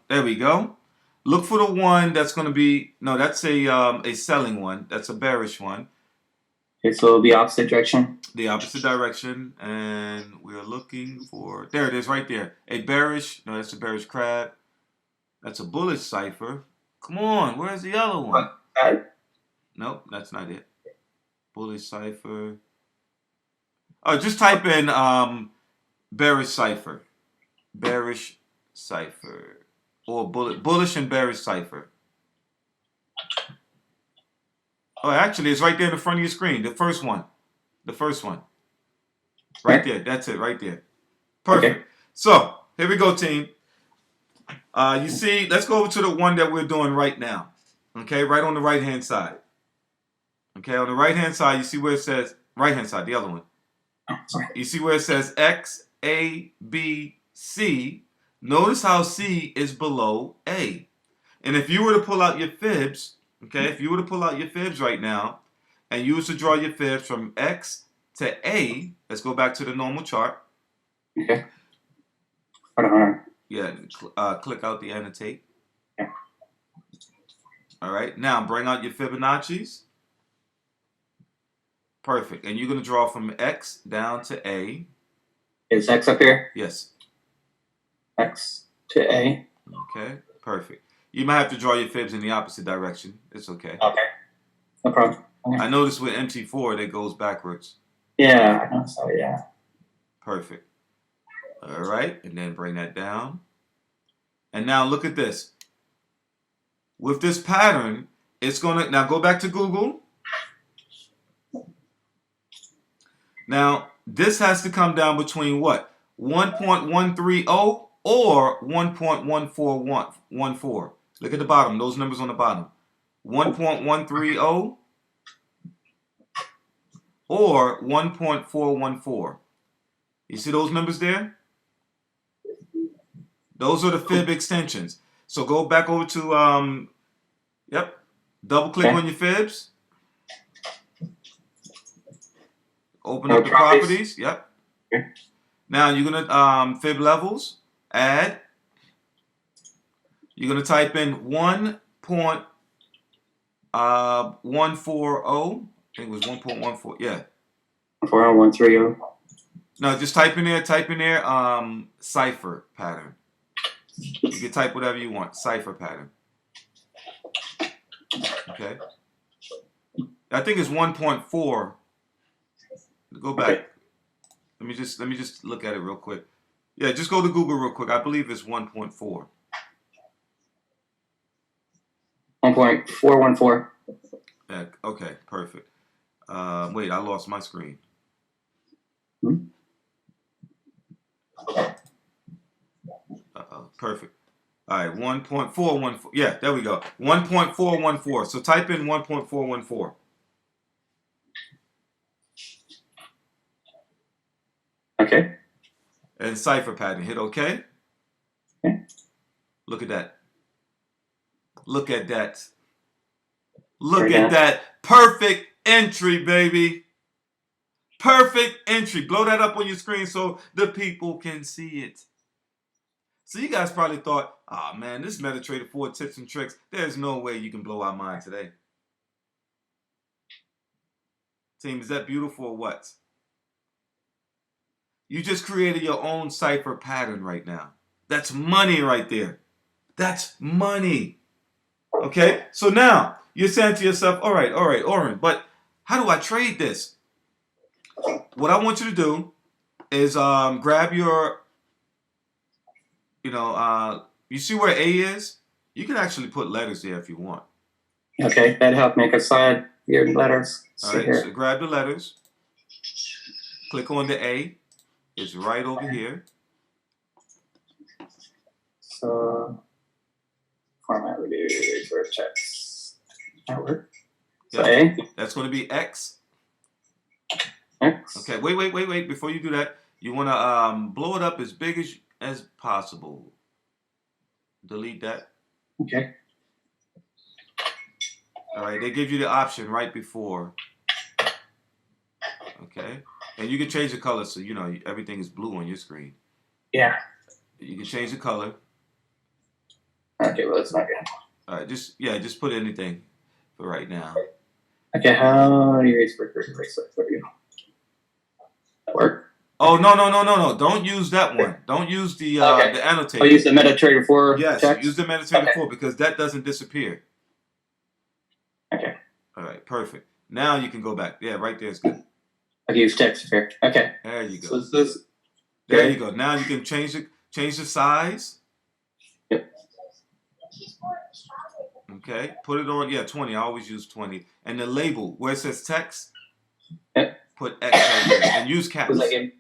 there we go. Look for the one that's gonna be that's a selling one. That's a bearish one.
Okay, so it'll be opposite direction.
The opposite direction, and we're looking for there it is right there. A bearish, no, that's a bearish crab. That's a bullish cipher. Come on, where's the other one? Nope, that's not it. Bullish cipher. Oh, just type in bearish cipher. Bearish cipher. Or bullish and bearish cipher. Oh, actually, it's right there in the front of your screen. The first one. The first one. Right there. That's it, right there. Perfect. Okay. So, here we go, team. You see, let's go over to the one that we're doing right now. Okay, right on the right-hand side. Okay, on the right-hand side, you see where it says, right-hand side, the other one. You see where it says X, A, B, C. Notice how C is below A. And if you were to pull out your fibs, okay, if you were to pull out your fibs right now, and you was to draw your fibs from X to A, let's go back to the normal chart.
Okay. Hold on.
Yeah, click out the annotate.
Yeah.
All right, now bring out your Fibonacci's. Perfect. And you're going to draw from X down to A.
Is X up here?
Yes.
X to A.
Okay, perfect. You might have to draw your fibs in the opposite direction. It's okay.
Okay. No problem. Okay.
I noticed with MT4 that goes backwards.
Yeah, I know so, yeah.
Perfect. All right, and then bring that down. And now look at this. With this pattern, it's gonna, now go back to Google. Now, this has to come down between what? 1.130 or 1.1414. Look at the bottom, those numbers on the bottom. 1.130 or 1.414. You see those numbers there? Those are the fib extensions. So go back over to, yep, double click on your fibs. Open up the properties. Yep.
Okay.
Now you're gonna fib levels. Add. You're gonna type in 1.140. I think it was 1.14. Yeah.
130.
No, just type in there. Cipher pattern. You can type whatever you want. Cipher pattern. Okay. I think it's 1.4. Go back.
Okay.
Let me just look at it real quick. Yeah, just go to Google real quick. I believe it's 1.4.
1.414.
Yeah, okay, perfect. Wait, I lost my screen. Perfect. All right, 1.414. Yeah, there we go. 1.414. So type in 1.414.
Okay.
And cipher pattern. Hit OK.
Okay.
Look at that. Look at that. Look at that. Perfect entry, baby. Perfect entry. Blow that up on your screen so the people can see it. So you guys probably thought, oh man, this MetaTrader 4 tips and tricks, there's no way you can blow our mind today. Team, is that beautiful or what? You just created your own cipher pattern right now. That's money right there. That's money. Okay? So now you're saying to yourself, all right, Oren, but how do I trade this? What I want you to do is grab your, you see where A is? You can actually put letters there if you want.
Okay, that helped make a slide your letters.
All right, so grab the letters. Click on the A. It's right over here.
So, format review for checks. That work. So
Yep.
A.
That's going to be X.
X.
Okay, wait. Before you do that, you want to blow it up as big as possible. Delete that.
Okay.
All right, they give you the option right before. Okay. And you can change the color so you know everything is blue on your screen.
Yeah.
You can change the color.
Okay, well, it's not good.
All right, just put anything for right now.
Okay, how do you erase for you? That work?
Oh no! Don't use that one. Don't use the annotator.
I'll use the MetaTrader 4
Yes,
checks?
use the MetaTrader 4 because that doesn't disappear.
Okay.
All right, perfect. Now you can go back. Yeah, right there is good.
I'll use text here. Okay.
There you go.
So this.
There you go. Now you can change the size.
Yep.
Okay, put it on. Yeah, 20. I always use 20. And the label where it says text.
Yep.
Put X right there and use caps.
The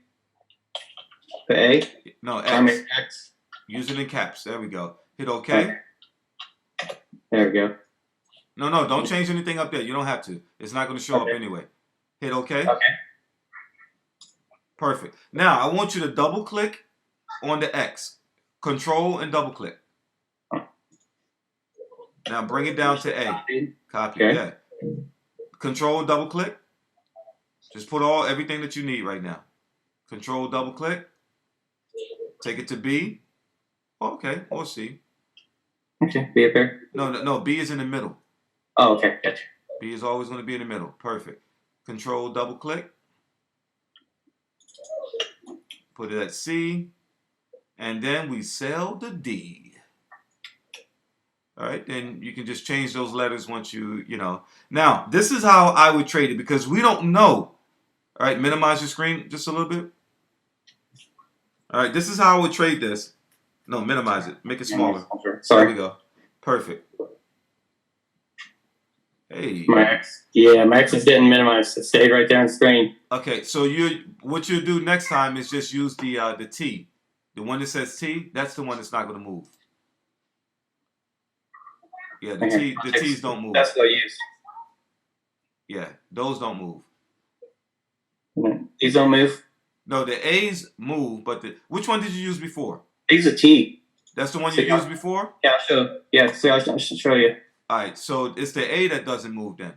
A.
No,
X.
X. Use it in caps. There we go. Hit OK.
There we go.
No, don't change anything up there. You don't have to. It's not going to show up anyway. Hit OK.
Okay.
Perfect. Now, I want you to double click on the X. Control and double click. Now bring it down to A. Copy.
Okay.
Yeah. Control and double click. Just put everything that you need right now. Control double click. Take it to B. Okay, or C.
Okay, B up there.
No, B is in the middle.
Oh, okay, gotcha.
B is always going to be in the middle. Perfect. Control double click. Put it at C. And then we sell the D. All right, then you can just change those letters once you know. Now, this is how I would trade it because we don't know. All right, minimize your screen just a little bit. All right, this is how I would trade this. No, minimize it. Make it smaller. There we
Sorry.
go. Perfect. Hey.
My access didn't minimize. It stayed right there on the screen.
Okay, so what you'll do next time is just use the T. The one that says T, that's the one that's not going to move. Yeah, the T's don't move.
That's what I use.
Yeah, those don't move.
These don't move?
No, the A's move, but which one did you use before?
These are T.
That's the one you used before?
Yeah, sure. Yeah, see, I should show you.
All right, so it's the A that doesn't move then.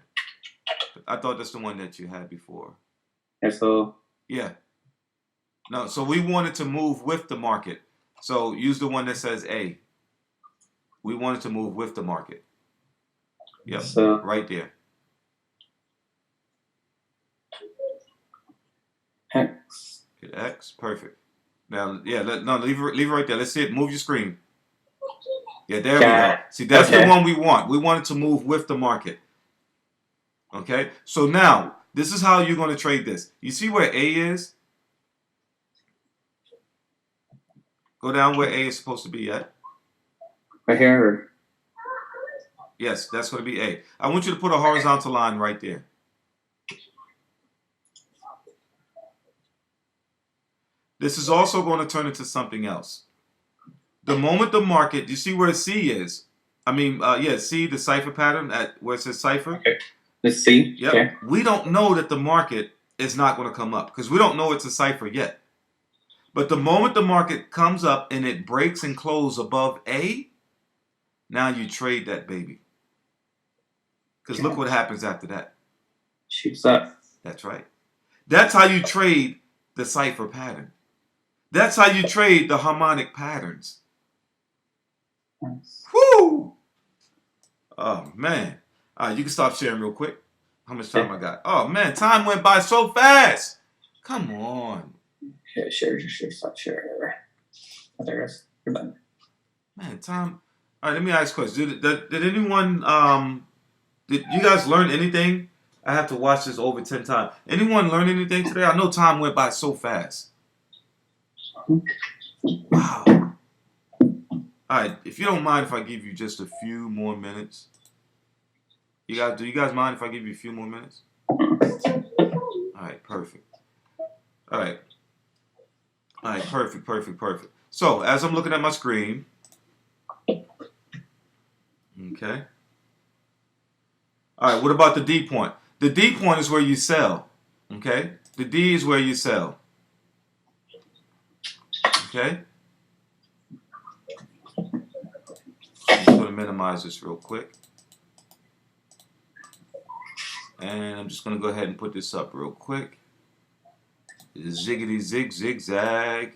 I thought that's the one that you had before.
Yeah, so.
Yeah. No, so we wanted to move with the market. So use the one that says A. We wanted to move with the market. Yep,
so,
right there.
X.
X, perfect. Now, yeah, leave it right there. Let's see it. Move your screen. Yeah, there we go. See, that's the one we want. We want it to move with the market. Okay, so now this is how you're going to trade this. You see where A is? Go down where A is supposed to be at.
Right here?
Yes, that's going to be A. I want you to put a horizontal line right there. This is also going to turn into something else. The moment the market, you see where C is? I mean, C, the cipher pattern at where it says cipher.
Okay. The C.
Yep. Okay. We don't know that the market is not going to come up because we don't know it's a cipher yet. But the moment the market comes up and it breaks and closes above A, now you trade that baby. Because look what happens after that.
Shoots up.
That's right. That's how you trade the cipher pattern. That's how you trade the harmonic patterns.
Nice.
Woo! Oh, man. All right, you can stop sharing real quick. How much time I got? Oh, man, time went by so fast. Come on.
Yeah, share, stop sharing. There it is. You're done.
Man, time. All right, let me ask a question. Did anyone, did you guys learn anything? I have to watch this over 10 times. Anyone learn anything today? I know time went by so fast. Wow. All right, if you don't mind if I give you just a few more minutes. Do you guys mind if I give you a few more minutes? All right, perfect. All right. All right, perfect. So, as I'm looking at my screen, okay. All right, what about the D point? The D point is where you sell, okay? The D is where you sell, okay? I'm just going to minimize this real quick. And I'm just going to go ahead and put this up real quick. Ziggity zig zigzag.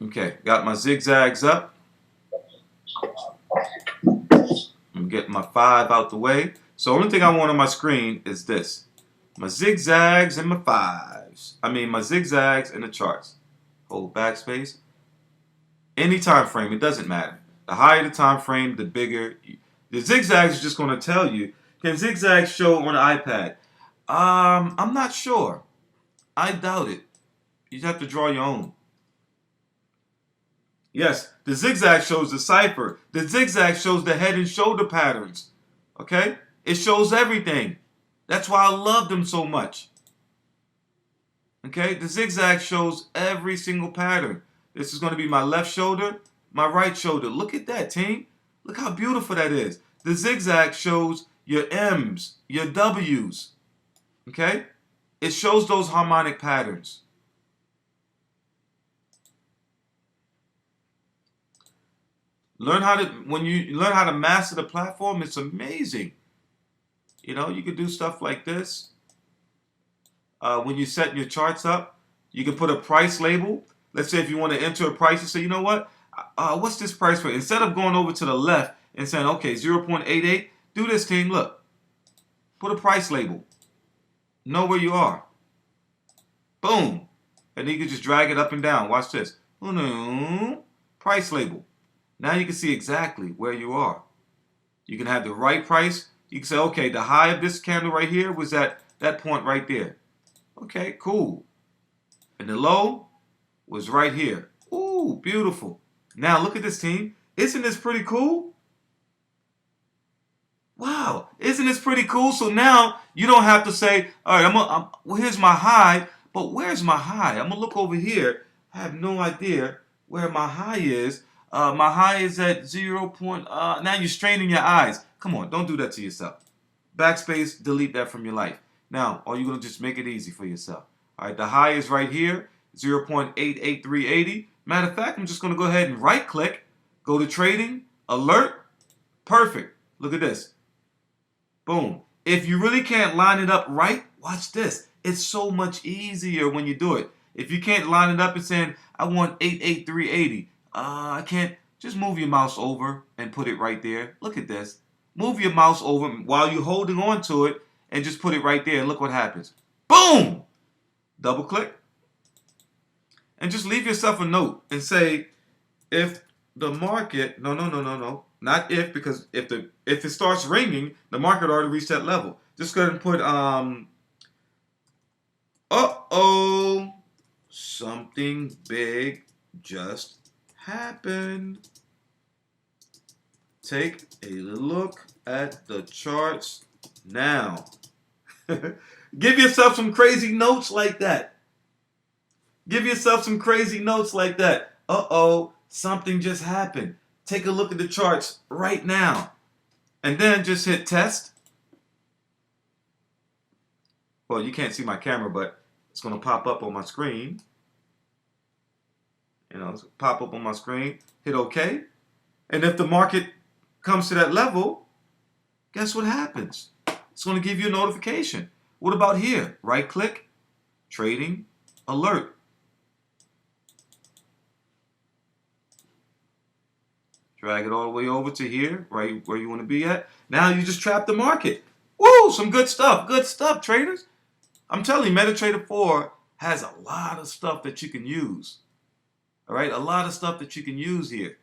Okay, got my zigzags up. I'm getting my 5 out the way. So the only thing I want on my screen is this. My zigzags and my 5s. I mean my zigzags and the charts. Hold backspace. Any time frame, it doesn't matter. The higher the time frame, the bigger. The zigzags is just going to tell you. Can zigzags show on an iPad? I'm not sure. I doubt it. You have to draw your own. Yes, the zigzag shows the cipher. The zigzag shows the head and shoulder patterns. Okay? It shows everything. That's why I love them so much. Okay? The zigzag shows every single pattern. This is going to be my left shoulder, my right shoulder. Look at that, team. Look how beautiful that is. The zigzag shows your M's, your W's. Okay? It shows those harmonic patterns. When you learn how to master the platform, it's amazing. You know, you can do stuff like this. When you set your charts up, you can put a price label. Let's say if you want to enter a price, you say, you know what? What's this price for? Instead of going over to the left and saying, okay, 0.88, do this, team. Look, put a price label. Know where you are. Boom. And then you can just drag it up and down. Watch this. Price label. Now you can see exactly where you are. You can have the right price. You can say, okay, the high of this candle right here was at that point right there. Okay, cool. And the low was right here. Ooh, beautiful. Now look at this, team. Isn't this pretty cool? Wow, isn't this pretty cool? So now you don't have to say, all right, well, here's my high, but where's my high? I'm gonna look over here. I have no idea where my high is. My high is at 0. Now you're straining your eyes. Come on, don't do that to yourself. Backspace, delete that from your life. Now, are you gonna just make it easy for yourself? All right, the high is right here, 0.88380. Matter of fact, I'm just gonna go ahead and right click, go to trading, alert, perfect. Look at this. Boom. If you really can't line it up right, watch this. It's so much easier when you do it. If you can't line it up and saying, I want 88380, I can't, just move your mouse over and put it right there. Look at this. Move your mouse over while you're holding on to it and just put it right there and look what happens. Boom! Double click. And just leave yourself a note and say, if the market, no. Not if, because if it starts ringing, the market already reached that level. Just go ahead and put uh-oh, something big just happened. Take a look at the charts now. Give yourself some crazy notes like that. Give yourself some crazy notes like that. Uh-oh, something just happened. Take a look at the charts right now. And then just hit test. Well, you can't see my camera, but it's going to pop up on my screen. You know, it's gonna pop up on my screen. Hit OK. And if the market comes to that level, guess what happens? It's going to give you a notification. What about here? Right click, trading, alert. Drag it all the way over to here, right where you want to be at. Now you just trap the market. Woo, some good stuff. Good stuff, traders. I'm telling you, MetaTrader 4 has a lot of stuff that you can use. All right, a lot of stuff that you can use here.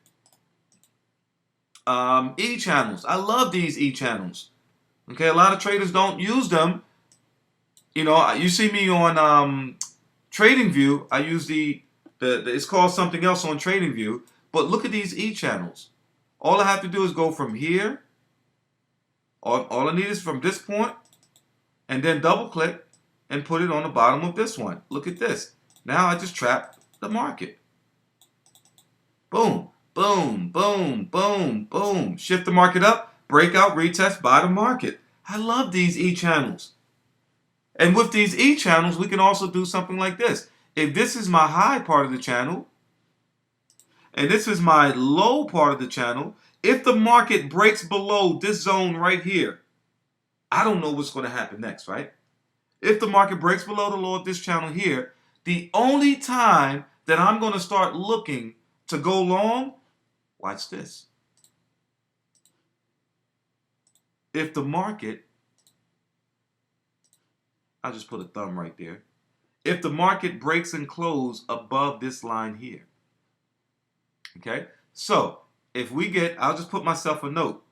E-channels. I love these E-channels. Okay, a lot of traders don't use them. You know, you see me on TradingView. I use it's called something else on TradingView. But look at these E-channels. All I have to do is go from here. All I need is from this point. And then double click and put it on the bottom of this one. Look at this. Now I just trap the market. Boom, boom, boom, boom, boom. Shift the market up. Breakout, retest, bottom market. I love these E-channels. And with these E-channels, we can also do something like this. If this is my high part of the channel, and this is my low part of the channel, if the market breaks below this zone right here, I don't know what's going to happen next, right? If the market breaks below the low of this channel here, the only time that I'm going to start looking to go long, watch this. If the market, I'll just put a thumb right there. If the market breaks and close above this line here, okay, so if we get, I'll just put myself a note.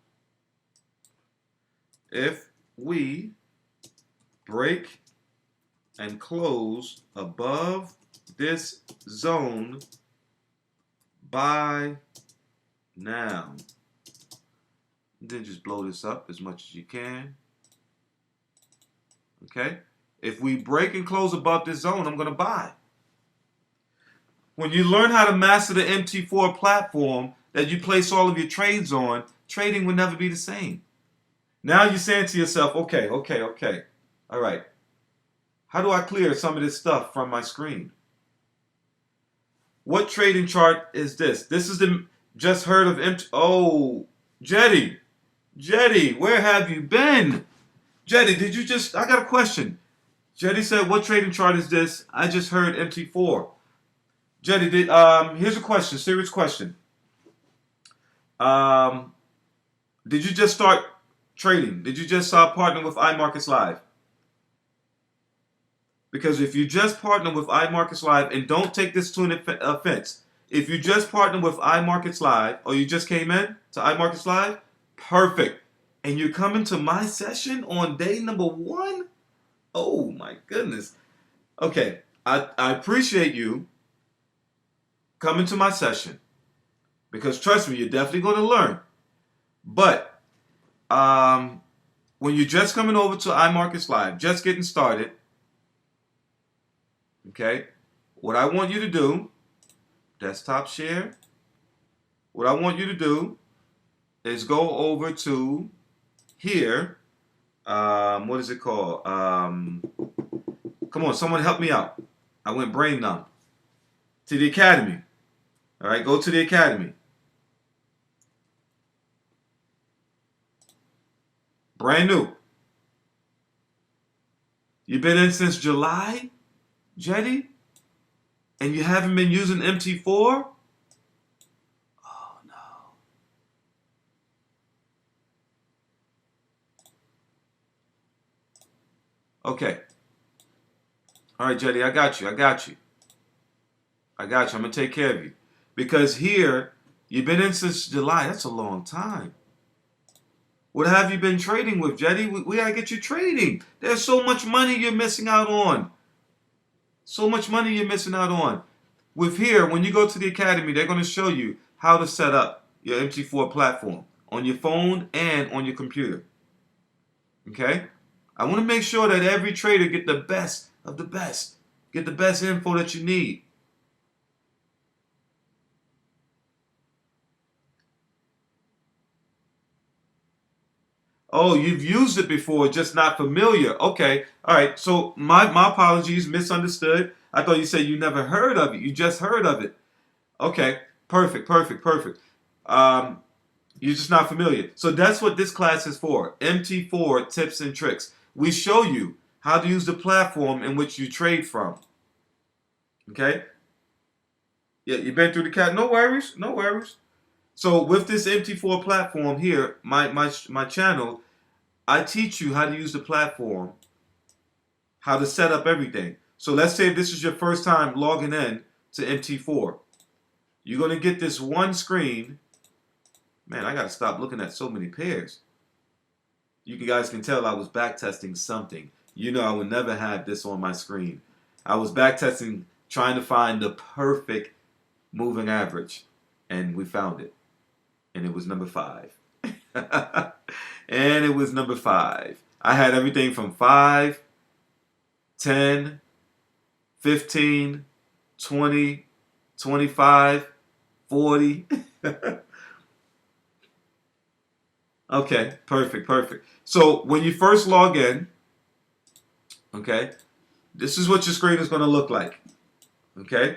If we break and close above this zone, buy now. Then just blow this up as much as you can. Okay, if we break and close above this zone, I'm going to buy. When you learn how to master the MT4 platform that you place all of your trades on, trading will never be the same. Now you're saying to yourself, okay. All right. How do I clear some of this stuff from my screen? What trading chart is this? This is the just heard of MT. Oh, Jetty, where have you been? Jetty, did you just, I got a question. Jetty said, what trading chart is this? I just heard MT4. Jetty, here's a question, serious question. Did you just start trading? Did you just partner with iMarkets Live? Because if you just partner with iMarkets Live, and don't take this to an offense, if you just partnered with iMarkets Live or you just came in to iMarkets Live, perfect. And you're coming to my session on day number 1? Oh my goodness. Okay, I appreciate you coming to my session because trust me, you're definitely going to learn. But when you're just coming over to iMarkets Live, just getting started, okay, what I want you to do, desktop share, what I want you to do is go over to here. What is it called? Come on, someone help me out. I went brain numb. To the Academy. All right, go to the Academy. Brand new. You've been in since July, Jetty? And you haven't been using MT4? Oh, no. Okay. All right, Jetty, I got you. I'm going to take care of you. Because here, you've been in since July. That's a long time. What have you been trading with, Jetty? We got to get you trading. There's so much money you're missing out on. So much money you're missing out on. With here, when you go to the Academy, they're going to show you how to set up your MT4 platform on your phone and on your computer. Okay? I want to make sure that every trader get the best of the best. Get the best info that you need. Oh, you've used it before, just not familiar. Okay. All right. So my apologies, misunderstood. I thought you said you never heard of it. You just heard of it. Okay. Perfect. You're just not familiar. So that's what this class is for. MT4 tips and tricks. We show you how to use the platform in which you trade from. Okay? Yeah, you've been through the cat. No worries. So with this MT4 platform here, my channel, I teach you how to use the platform, how to set up everything. So let's say if this is your first time logging in to MT4. You're going to get this one screen. Man, I got to stop looking at so many pairs. You guys can tell I was back testing something. You know I would never have this on my screen. I was back testing, trying to find the perfect moving average. And we found it. And it was number 5. And it was number 5. I had everything from 5, 10, 15, 20, 25, 40. Okay, perfect. So when you first log in, okay, this is what your screen is going to look like. Okay?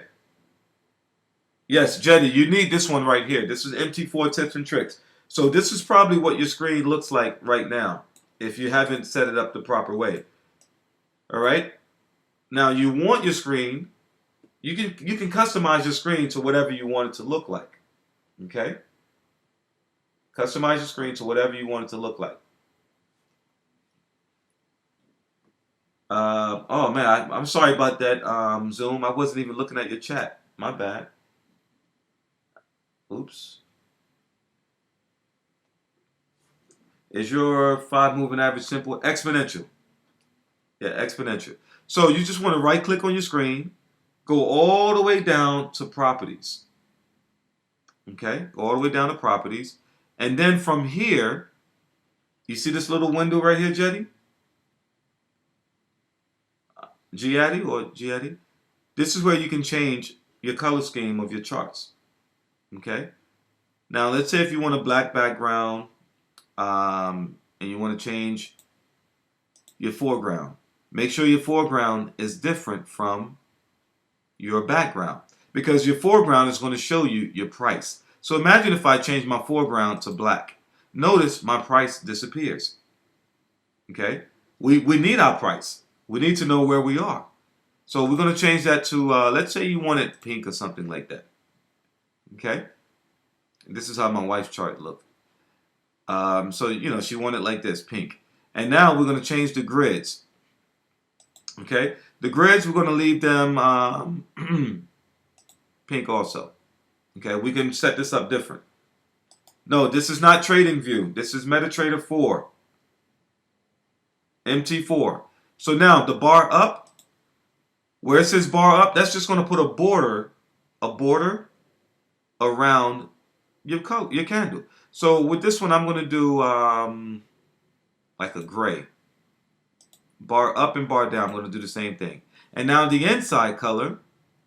Yes, Jetty, you need this one right here. This is MT4 tips and tricks. So this is probably what your screen looks like right now if you haven't set it up the proper way. All right? Now you want your screen, you can customize your screen to whatever you want it to look like. Okay? Customize your screen to whatever you want it to look like. Oh man, I'm sorry about that, Zoom. I wasn't even looking at your chat. My bad. Oops. Is your 5 moving average simple? Exponential. Yeah, exponential. So you just want to right click on your screen, go all the way down to properties. Okay, go all the way down to properties. And then from here, you see this little window right here, Jetty? Giaddy or Giaddy? This is where you can change your color scheme of your charts. Okay? Now, let's say if you want a black background and you want to change your foreground. Make sure your foreground is different from your background because your foreground is going to show you your price. So imagine if I change my foreground to black. Notice my price disappears. Okay? We need our price. We need to know where we are. So we're going to change that to, let's say you want it pink or something like that. Okay? This is how my wife's chart looked. So, you know, she wanted like this, pink. And now we're going to change the grids. Okay? The grids, we're going to leave them pink also. Okay, we can set this up different. No, this is not TradingView. This is MetaTrader 4. MT4. So now the bar up, where it says bar up, that's just going to put a border around your candle. So with this one, I'm going to do like a gray. Bar up and bar down, I'm going to do the same thing. And now the inside color,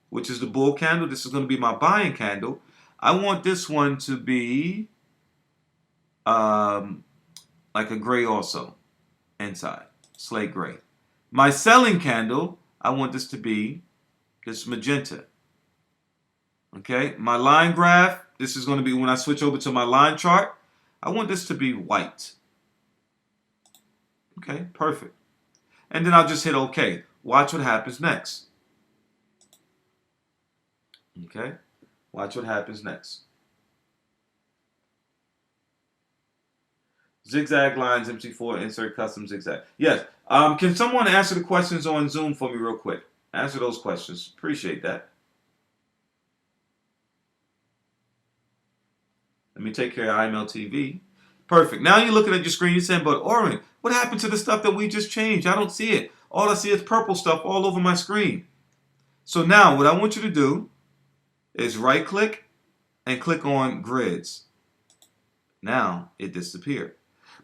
which is the bull candle, this is going to be my buying candle. I want this one to be like a gray also, inside, slate gray. My selling candle, I want this to be this magenta. Okay, my line graph, this is going to be when I switch over to my line chart, I want this to be white. Okay, perfect. And then I'll just hit OK. Watch what happens next. Okay, watch what happens next. Zigzag lines, MT4, insert custom zigzag. Yes. Can someone answer the questions on Zoom for me real quick? Answer those questions. Appreciate that. Let me take care of IML TV. Perfect. Now you're looking at your screen. You're saying, but Oren, what happened to the stuff that we just changed? I don't see it. All I see is purple stuff all over my screen. So now what I want you to do is right click and click on grids. Now it disappeared.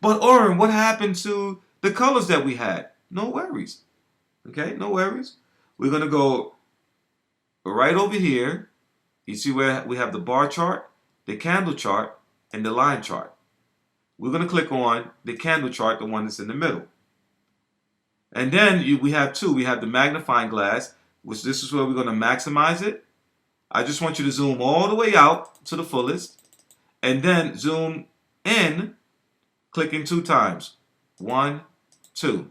But Oren, what happened to the colors that we had? No worries. Okay, no worries. We're going to go right over here. You see where we have the bar chart, the candle chart, and the line chart. We're going to click on the candle chart, the one that's in the middle. And then we have two. We have the magnifying glass, which this is where we're going to maximize it. I just want you to zoom all the way out to the fullest. And then zoom in, clicking 2 times. 1, 2.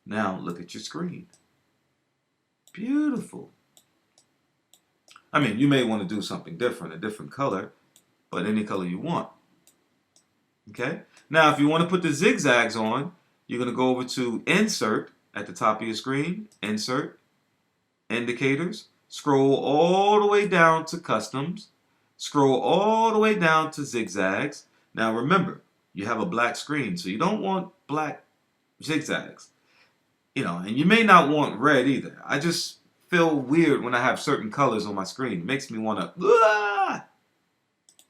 Now look at your screen. Beautiful. I mean, you may want to do something different, a different color, but any color you want. Okay? Now, if you want to put the zigzags on, you're going to go over to Insert at the top of your screen. Insert, Indicators. Scroll all the way down to Customs. Scroll all the way down to Zigzags. Now, remember, you have a black screen, so you don't want black zigzags. You know, and you may not want red either. I just feel weird when I have certain colors on my screen. It makes me want to...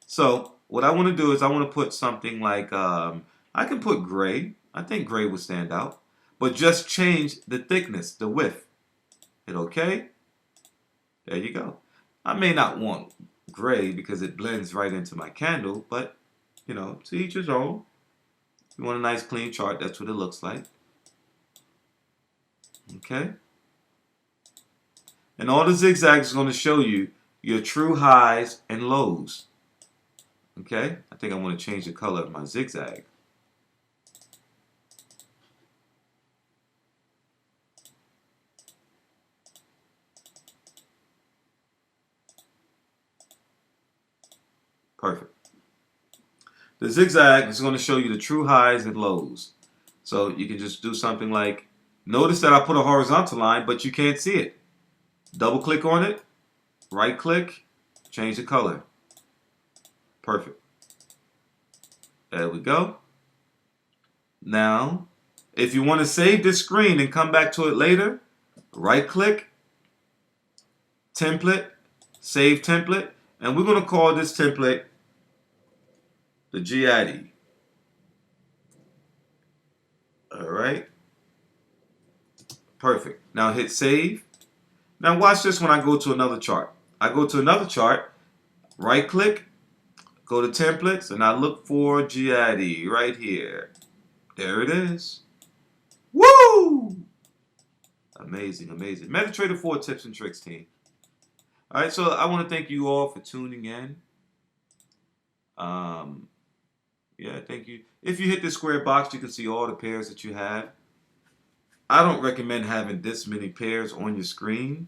So what I want to do is I want to put something like, I can put gray. I think gray would stand out. But just change the thickness, the width. Hit OK. There you go. I may not want gray because it blends right into my candle, but, you know, to each his own. If you want a nice clean chart, that's what it looks like. Okay. And all the zigzags is going to show you your true highs and lows. Okay. I think I want to change the color of my zigzag. Perfect. The zigzag is going to show you the true highs and lows. So you can just do something like, notice that I put a horizontal line, but you can't see it. Double click on it, right click, change the color. Perfect. There we go. Now, if you want to save this screen and come back to it later, right click, template, save template, and we're going to call this template the GID. All right. Perfect. Now hit save. Now watch this when I go to another chart. I go to another chart, right click, go to templates, and I look for GID right here. There it is. Woo! Amazing, amazing. MetaTrader 4 tips and tricks team. All right, so I want to thank you all for tuning in. Yeah, thank you. If you hit this square box, you can see all the pairs that you have. I don't recommend having this many pairs on your screen.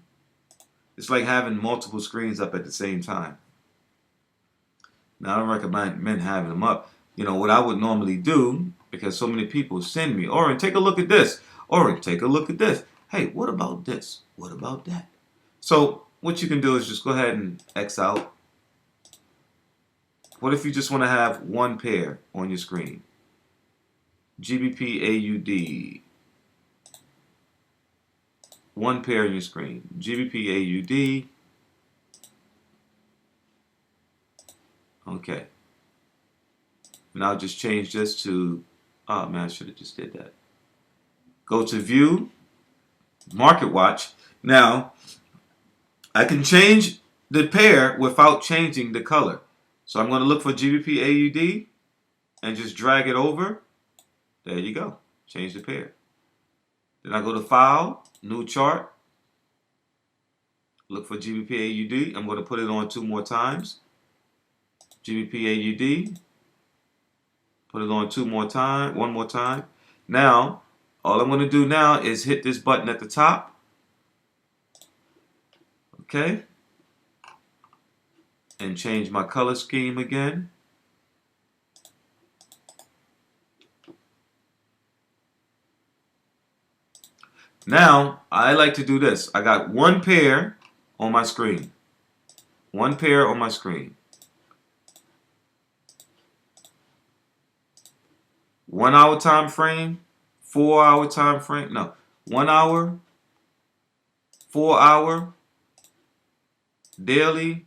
It's like having multiple screens up at the same time. Now, I don't recommend having them up. You know, what I would normally do, because so many people send me, Oren, take a look at this. Oren, take a look at this. Hey, what about this? What about that? So what you can do is just go ahead and X out What if you just want to have one pair on your screen? GBP AUD. One pair on your screen. GBP AUD. Okay. And I'll just change this to, oh man, I should have just did that. Go to View, Market Watch. Now, I can change the pair without changing the color. So I'm going to look for GBP AUD and just drag it over. There you go. Change the pair. Then I go to File, New Chart. Look for GBP AUD. I'm going to put it on 2 more times. GBP AUD. Put it on 2 more times. 1 more time. Now, all I'm going to do now is hit this button at the top. Okay. And change my color scheme again. Now, I like to do this. I got one pair on my screen. One pair on my screen. 1 hour time frame, 4 hour time frame. No, 1 hour, 4 hour, daily,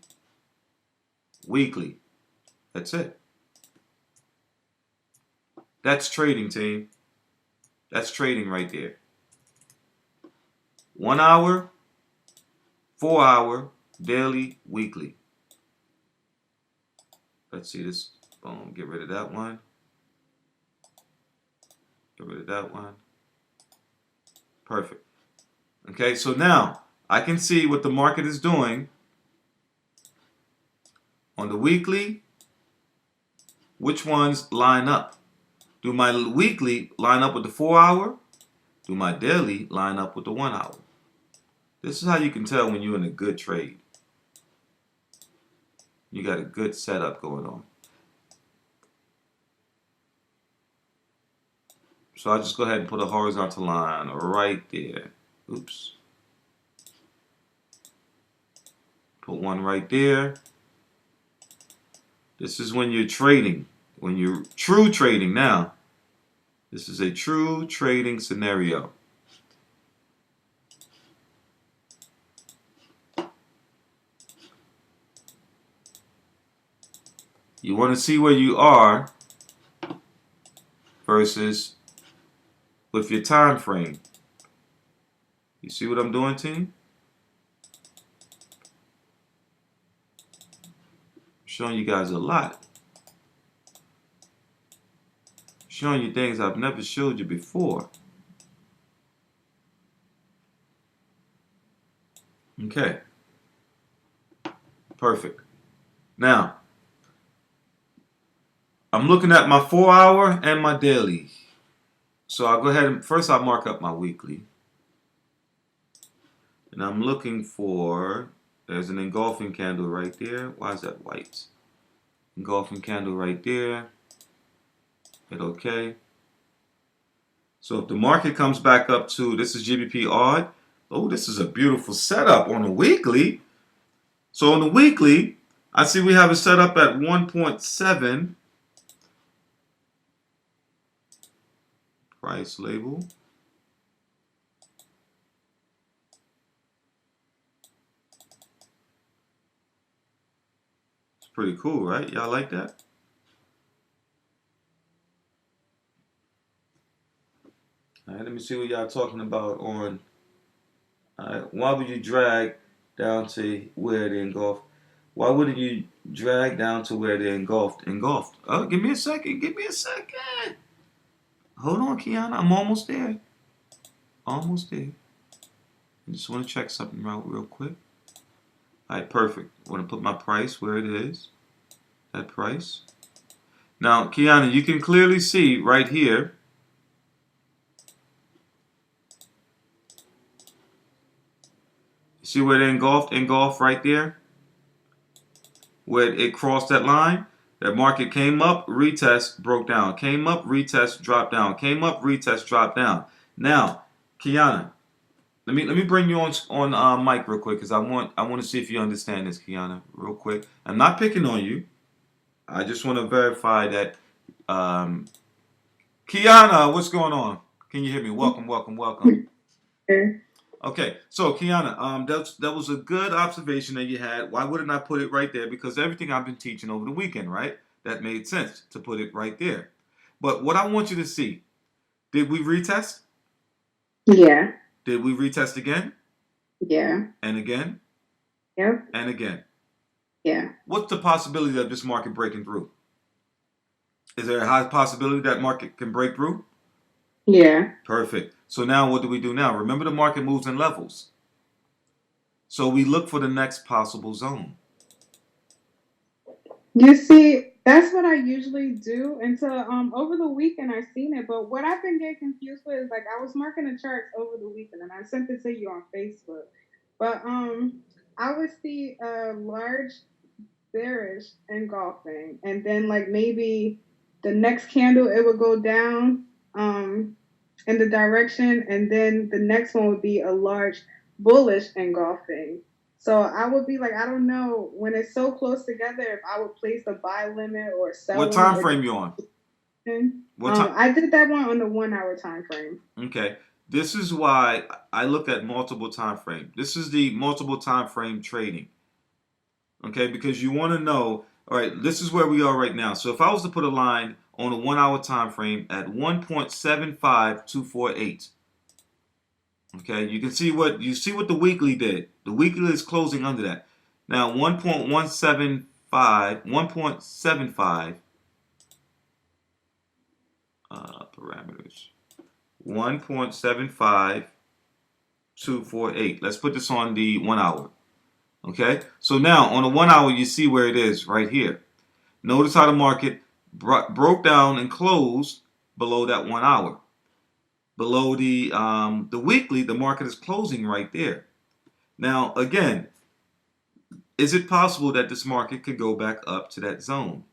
weekly. That's it. That's trading, team. That's trading right there. 1 hour, 4 hour, daily, weekly. Let's see this. Boom. Get rid of that one. Get rid of that one. Perfect. Okay, so now I can see what the market is doing on the weekly. Which ones line up? Do my weekly line up with the 4 hour? Do my daily line up with the 1 hour? This is how you can tell when you're in a good trade. You got a good setup going on. So I'll just go ahead and put a horizontal line right there. Oops. Put one right there. This is when you're trading. When you're true trading now. This is a true trading scenario. You want to see where you are versus with your time frame. You see what I'm doing, team? I'm showing you guys a lot. Showing you things I've never showed you before. Okay. Perfect. Now, I'm looking at my 4 hour and my daily. So I'll go ahead and first I'll mark up my weekly. And I'm looking for, there's an engulfing candle right there. Why is that white? Engulfing candle right there. Hit OK. So if the market comes back up to, this is GBP odd. Oh, this is a beautiful setup on the weekly. So on the weekly, I see we have it set up at 1.7. Price label. It's pretty cool, right? Y'all like that? All right, let me see what y'all talking about on. All right, why would you drag down to where they engulfed? Why wouldn't you drag down to where they engulfed? Engulfed. Oh, give me a second. Give me a second. Hold on, Kiana. I'm almost there. Almost there. I just want to check something out real quick. All right, perfect. I want to put my price where it is. That price. Now, Kiana, you can clearly see right here. See where they engulfed right there? Where it crossed that line? That market came up, retest, broke down. Came up, retest, dropped down. Came up, retest, dropped down. Now, Kiana, let me bring you on mic real quick because I want to see if you understand this, Kiana, real quick. I'm not picking on you. I just want to verify that. Kiana, what's going on? Can you hear me? Welcome, welcome, welcome. Okay, so Kiana, that was a good observation that you had. Why wouldn't I put it right there? Because everything I've been teaching over the weekend, right? That made sense to put it right there. But what I want you to see, did we retest?
Yeah.
Did we retest again?
Yeah.
And again?
Yep.
And again?
Yeah.
What's the possibility of this market breaking through? Is there a high possibility that market can break through?
Yeah.
Perfect. So now what do we do now? Remember the market moves in levels. So we look for the next possible zone.
You see, that's what I usually do until over the weekend I seen it. But what I've been getting confused with is like I was marking the charts over the weekend and I sent it to you on Facebook. But I would see a large bearish engulfing, and then like maybe the next candle it would go down in the direction, and then the next one would be a large bullish engulfing. So I would be like, I don't know when it's so close together if I would place a buy limit or sell
What
limit.
time frame you on?
What time? I did that one on the 1 hour time frame.
Okay. This is why I look at multiple time frame. This is the multiple time frame trading. Okay, because you want to know, all right, this is where we are right now. So if I was to put a line on a 1 hour time frame at 1.75248, okay, you can see what the weekly did. The weekly is closing under that. Now 1.75 parameters. 1.75248. Let's put this on the 1 hour. Okay, so now on the 1 hour, you see where it is right here. Notice how the market broke down and closed below that 1 hour. Below the weekly, the market is closing right there. Now, again, is it possible that this market could go back up to that zone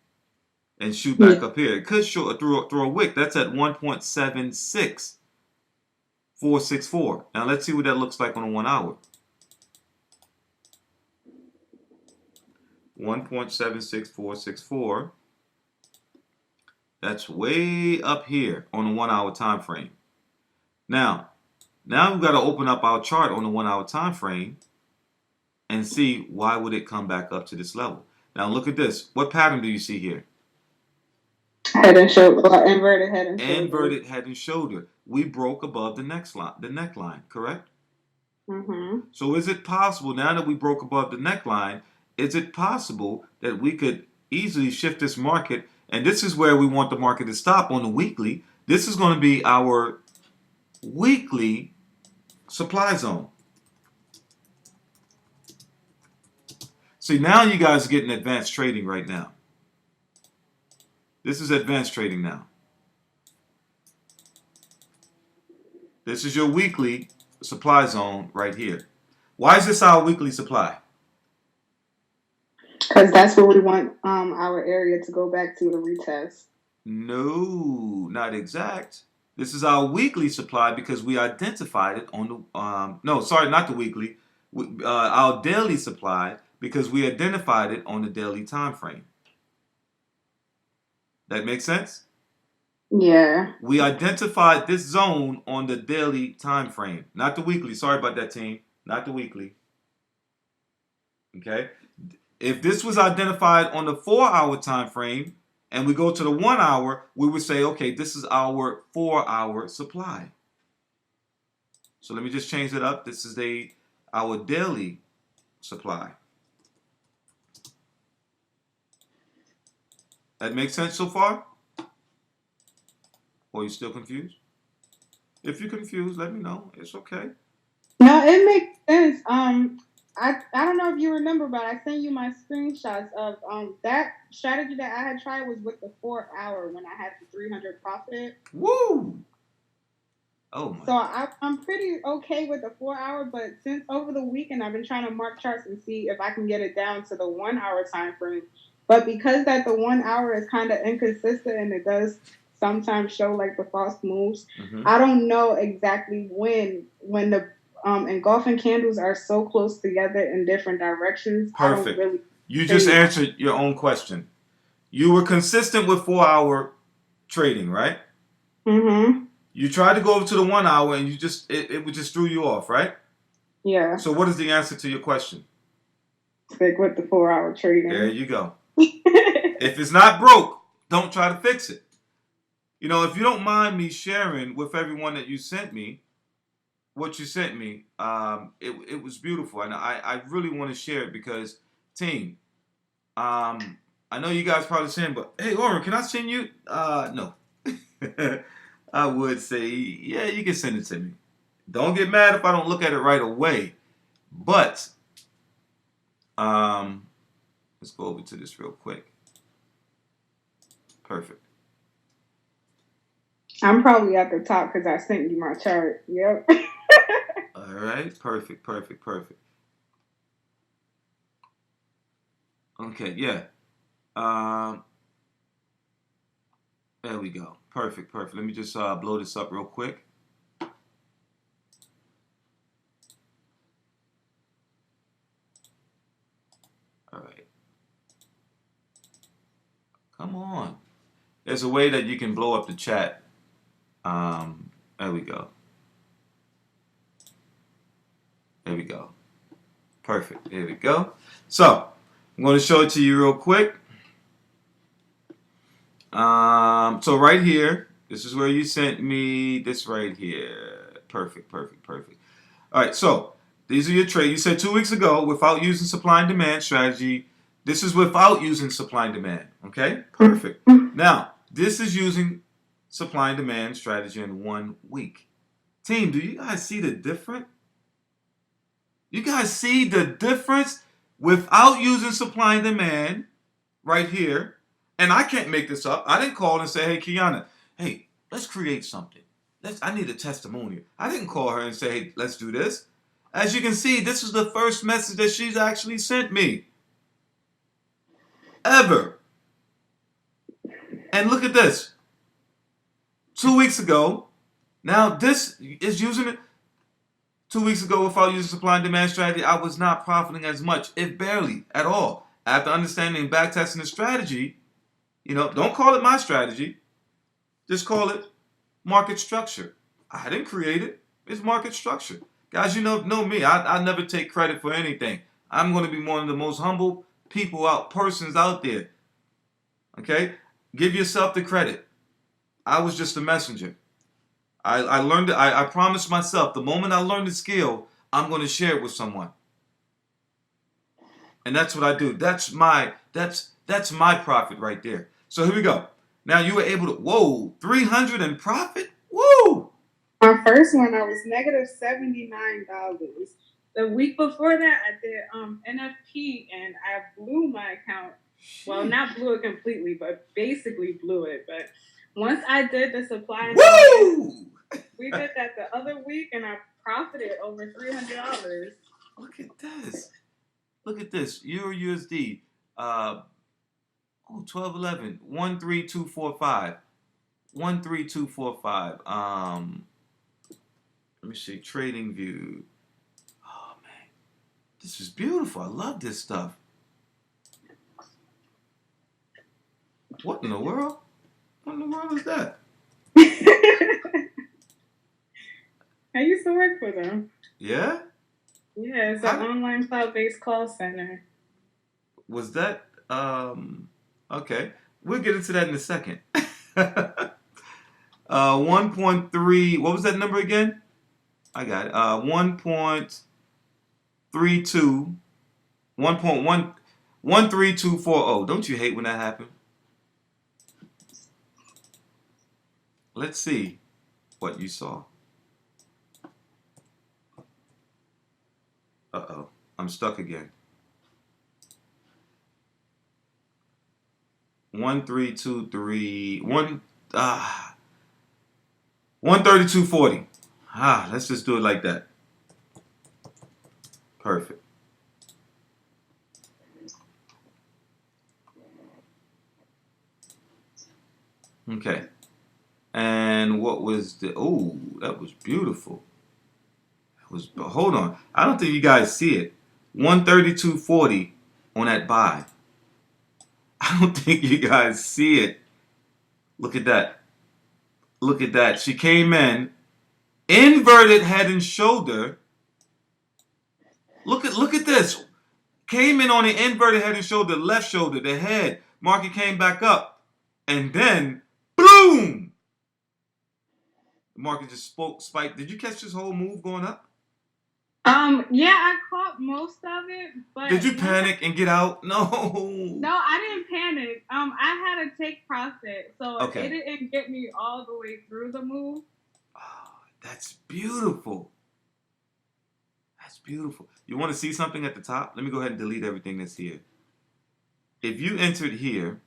and shoot back up here? It could show through a wick. That's at 1.76464. Now, let's see what that looks like on a 1 hour. 1.76464. That's way up here on the 1 hour time frame. Now we've got to open up our chart on the 1 hour time frame and see why would it come back up to this level. Now look at this. What pattern do you see here?
Head and shoulder, inverted head and shoulder.
Inverted head and shoulder. We broke above the neckline, correct?
Mm-hmm.
So is it possible, now that we broke above the neckline, is it possible that we could easily shift this market? And this is where we want the market to stop on the weekly. This is going to be our weekly supply zone. See, now you guys are getting advanced trading right now. This is advanced trading now. This is your weekly supply zone right here. Why is this our weekly supply?
Because that's where we want our area to go back to retest.
No, not exact. This is our weekly supply because we identified it on the no, sorry, not the weekly. Our daily supply because we identified it on the daily time frame. That makes sense?
Yeah.
We identified this zone on the daily time frame, not the weekly. Sorry about that, team. Not the weekly. Okay? If this was identified on the 4 hour time frame and we go to the 1 hour, we would say, okay, this is our 4 hour supply. So let me just change it up. This is our daily supply. That makes sense so far? Or are you still confused? If you're confused, let me know. It's okay.
No, it makes sense. I don't know if you remember, but I sent you my screenshots of that strategy that I had tried was with the 4 hour when I had the 300 profit.
Woo! Oh my.
So I'm pretty okay with the 4 hour, but since over the weekend I've been trying to mark charts and see if I can get it down to the 1 hour time frame. But because that the 1 hour is kind of inconsistent and it does sometimes show like the false moves, I don't know exactly when the engulfing candles are so close together in different directions.
Perfect. You just answered your own question. you were consistent with 4-hour trading, right?
Mm-hmm.
You tried to go over to the 1 hour and it just threw you off, right?
Yeah.
So what is the answer to your question?
Stick with the 4-hour trading.
There you go. If it's not broke, don't try to fix it. You know, if you don't mind me sharing with everyone that you sent me, what you sent me, it was beautiful. And I really want to share it because, team, I know you guys probably saying, but hey, Oren, can I send you? No. I would say, yeah, you can send it to me. Don't get mad if I don't look at it right away. But let's go over to this real quick. Perfect.
I'm probably at the top because I sent you my chart. Yep.
All right. Perfect. Okay. Yeah. There we go. Perfect. Let me just blow this up real quick. All right. Come on. There's a way that you can blow up the chat. There we go. There we go. Perfect. There we go. So, I'm going to show it to you real quick. So right here, this is where you sent me this right here. Perfect. All right, so these are your trades. You said 2 weeks ago, without using supply and demand strategy. This is without using supply and demand. Okay, perfect. Now, this is using supply and demand strategy in 1 week. Team, do you guys see the difference? You guys see the difference without using supply and demand right here? And I can't make this up. I didn't call and say, hey, Kiana, hey, let's create something. I need a testimonial. I didn't call her and say, hey, let's do this. As you can see, this is the first message that she's actually sent me. Ever. And look at this. 2 weeks ago, now this is using it. 2 weeks ago, without using supply and demand strategy, I was not profiting as much, if barely at all. After understanding and backtesting the strategy, don't call it my strategy. Just call it market structure. I didn't create it. It's market structure. Guys, you know me. I never take credit for anything. I'm going to be one of the most humble persons out there. Okay? Give yourself the credit. I was just a messenger. I learned it. I promised myself the moment I learn the skill, I'm going to share it with someone. And that's what I do. That's my profit right there. So here we go. Now you were able to 300 in profit? Woo!
My first one, I was negative $79. The week before that, I did NFP and I blew my account. Well, not blew it completely, but basically blew it. But once I did the supply and demand, we did that the other week and I profited over $300.
Look at this. Look at this. Euro USD. 1211. 13245. 13245. Let me see. Trading view. Oh man. This is beautiful. I love this stuff. What in the world? What in the world is that?
I used to work for them.
Yeah?
Yeah, it's an online cloud-based call center.
Was that okay. We'll get into that in a second. 1.3, what was that number again? I got it. 1.32 1.13240. Don't you hate when that happened? Let's see what you saw. Uh-oh. I'm stuck again. 132.40. Let's just do it like that. Perfect. Okay. And what was that was beautiful. Hold on. I don't think you guys see it. 132.40 on that buy. I don't think you guys see it. Look at that. Look at that. She came in, inverted head and shoulder. Look at this. Came in on the inverted head and shoulder, left shoulder, the head. Market came back up. And then, boom! The market just spiked. Did you catch this whole move going up?
Yeah, I caught most of it, but
did you panic and get out? No.
No, I didn't panic. I had to take profit, so
okay.
It didn't get me all the way through the move.
Oh, that's beautiful. That's beautiful. You want to see something at the top? Let me go ahead and delete everything that's here. If you entered here,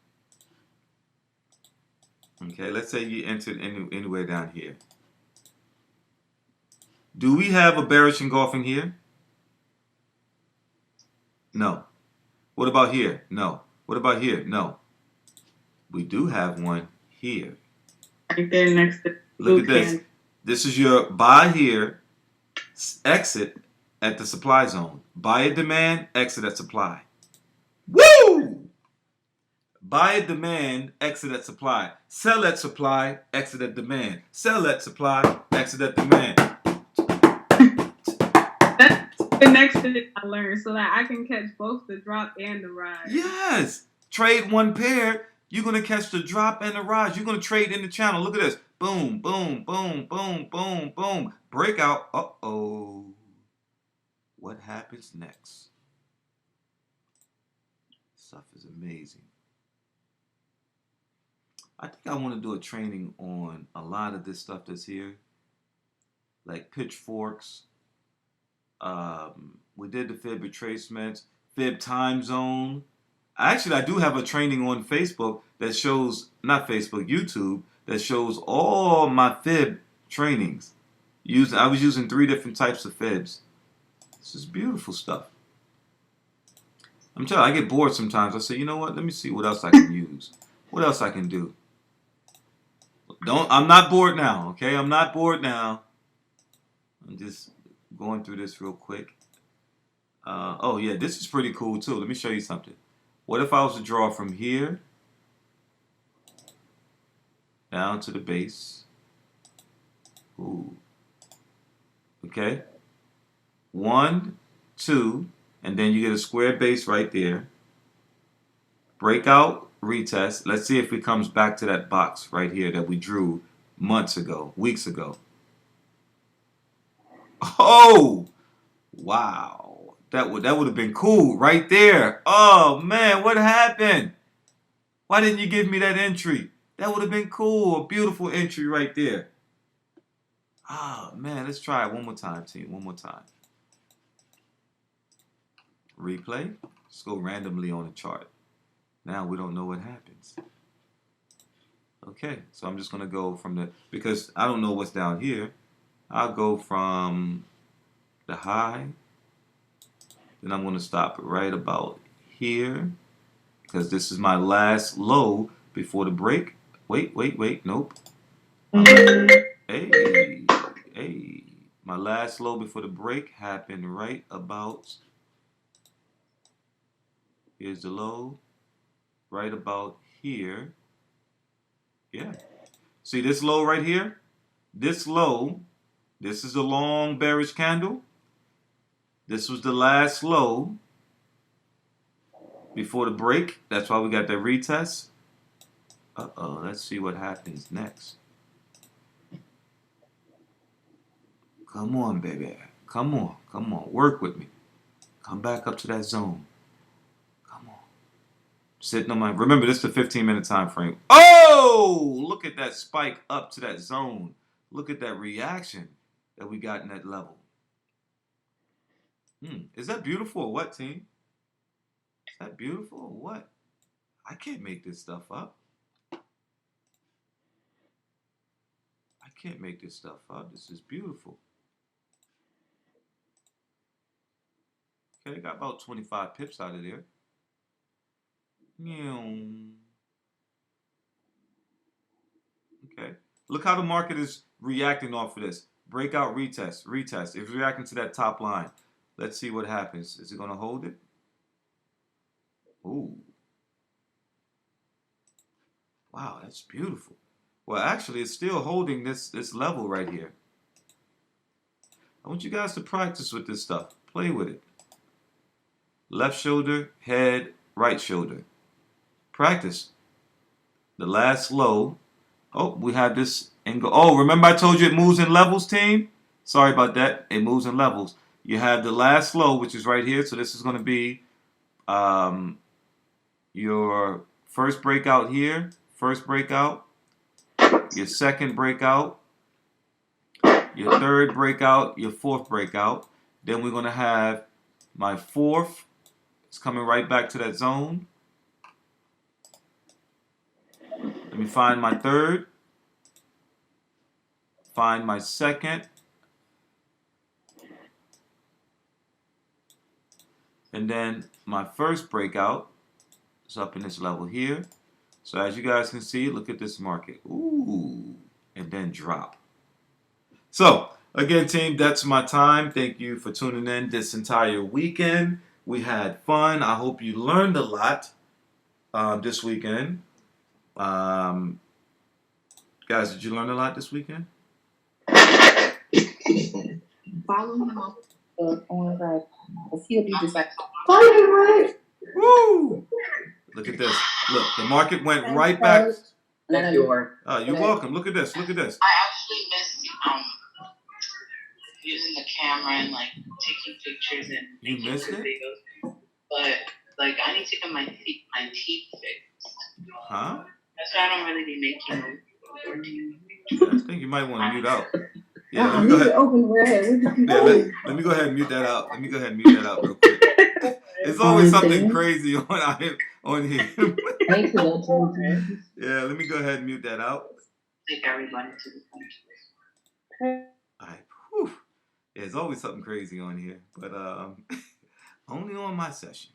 okay, let's say you entered anywhere down here. Do we have a bearish engulfing here? No. What about here? No. What about here? No. We do have one here.
Right there next to
Look at this. This is your buy here, exit at the supply zone. Buy at demand, exit at supply. Woo! Buy at demand, exit at supply. Sell at supply, exit at demand. Sell at supply, exit at demand.
That's the next thing I learned so that I can catch both the drop and the rise.
Yes. Trade one pair. You're going to catch the drop and the rise. You're going to trade in the channel. Look at this. Boom, boom, boom, boom, boom, boom. Breakout. Uh-oh. What happens next? Stuff is amazing. I think I want to do a training on a lot of this stuff that's here. Like pitchforks. We did the fib retracements. Fib time zone. Actually, I do have a training on Facebook that shows, not Facebook, YouTube, that shows all my fib trainings. I was using 3 different types of fibs. This is beautiful stuff. I'm telling you, I get bored sometimes. I say, you know what? Let me see what else I can use. What else I can do. I'm not bored now, okay? I'm not bored now. I'm just going through this real quick. Oh, yeah, this is pretty cool, too. Let me show you something. What if I was to draw from here down to the base? Ooh. Okay. 1, 2, and then you get a square base right there. Breakout, retest. Let's see if it comes back to that box right here that we drew months ago, weeks ago. Oh! Wow. That would have been cool right there. Oh, man, what happened? Why didn't you give me that entry? That would have been cool. A beautiful entry right there. Oh, man, let's try it one more time, team. One more time. Replay. Let's go randomly on the chart. Now we don't know what happens. Okay, so I'm just going to go from the, because I don't know what's down here. I'll go from the high. Then I'm going to stop right about here. Because this is my last low before the break. Wait, nope. Hey. My last low before the break happened right about, here's the low, right about here. Yeah. See this low right here? This low, this is a long bearish candle. This was the last low before the break. That's why we got that retest. Uh-oh, let's see what happens next. Come on, baby. Come on. Work with me. Come back up to that zone. Come on. Sitting on my, remember this is the 15-minute time frame. Oh! Look at that spike up to that zone. Look at that reaction that we got in that level. Is that beautiful or what, team? Is that beautiful or what? I can't make this stuff up. I can't make this stuff up. This is beautiful. Okay, got about 25 pips out of there. Okay. Look how the market is reacting off of this. Breakout, retest. It's reacting to that top line. Let's see what happens. Is it going to hold it? Ooh. Wow, that's beautiful. Well, actually, it's still holding this level right here. I want you guys to practice with this stuff. Play with it. Left shoulder, head, right shoulder. Practice. The last low. Oh, we have this angle. Oh, remember I told you it moves in levels, team? Sorry about that. It moves in levels. You have the last low, which is right here. So this is going to be your first breakout here. First breakout. Your second breakout. Your third breakout. Your fourth breakout. Then we're going to have my fourth. It's coming right back to that zone. Let me find my third. Find my second. And then my first breakout is up in this level here. So as you guys can see, look at this market. Ooh. And then drop. So, again, team, that's my time. Thank you for tuning in this entire weekend. We had fun. I hope you learned a lot this weekend. Guys, did you learn a lot this weekend?
Follow him on Wright. He'll be just like,
Woo! Look at this. Look, the market went right back.
Thank you, Warren.
You're welcome. Look at this. Look at this.
I actually missed using the camera and like taking pictures and
You missed it?
videos. But like I need to get my teeth fixed.
Huh?
That's why I don't really be making
Yeah, I think you might want to mute out. Yeah, let me go ahead. Let me go ahead and mute that out. Let me go ahead and mute that out real quick. It's always something crazy on here. Yeah, let me go ahead and mute that out.
take everybody to the country.
All right. Whew. Yeah, there's always something crazy on here, but only on my session.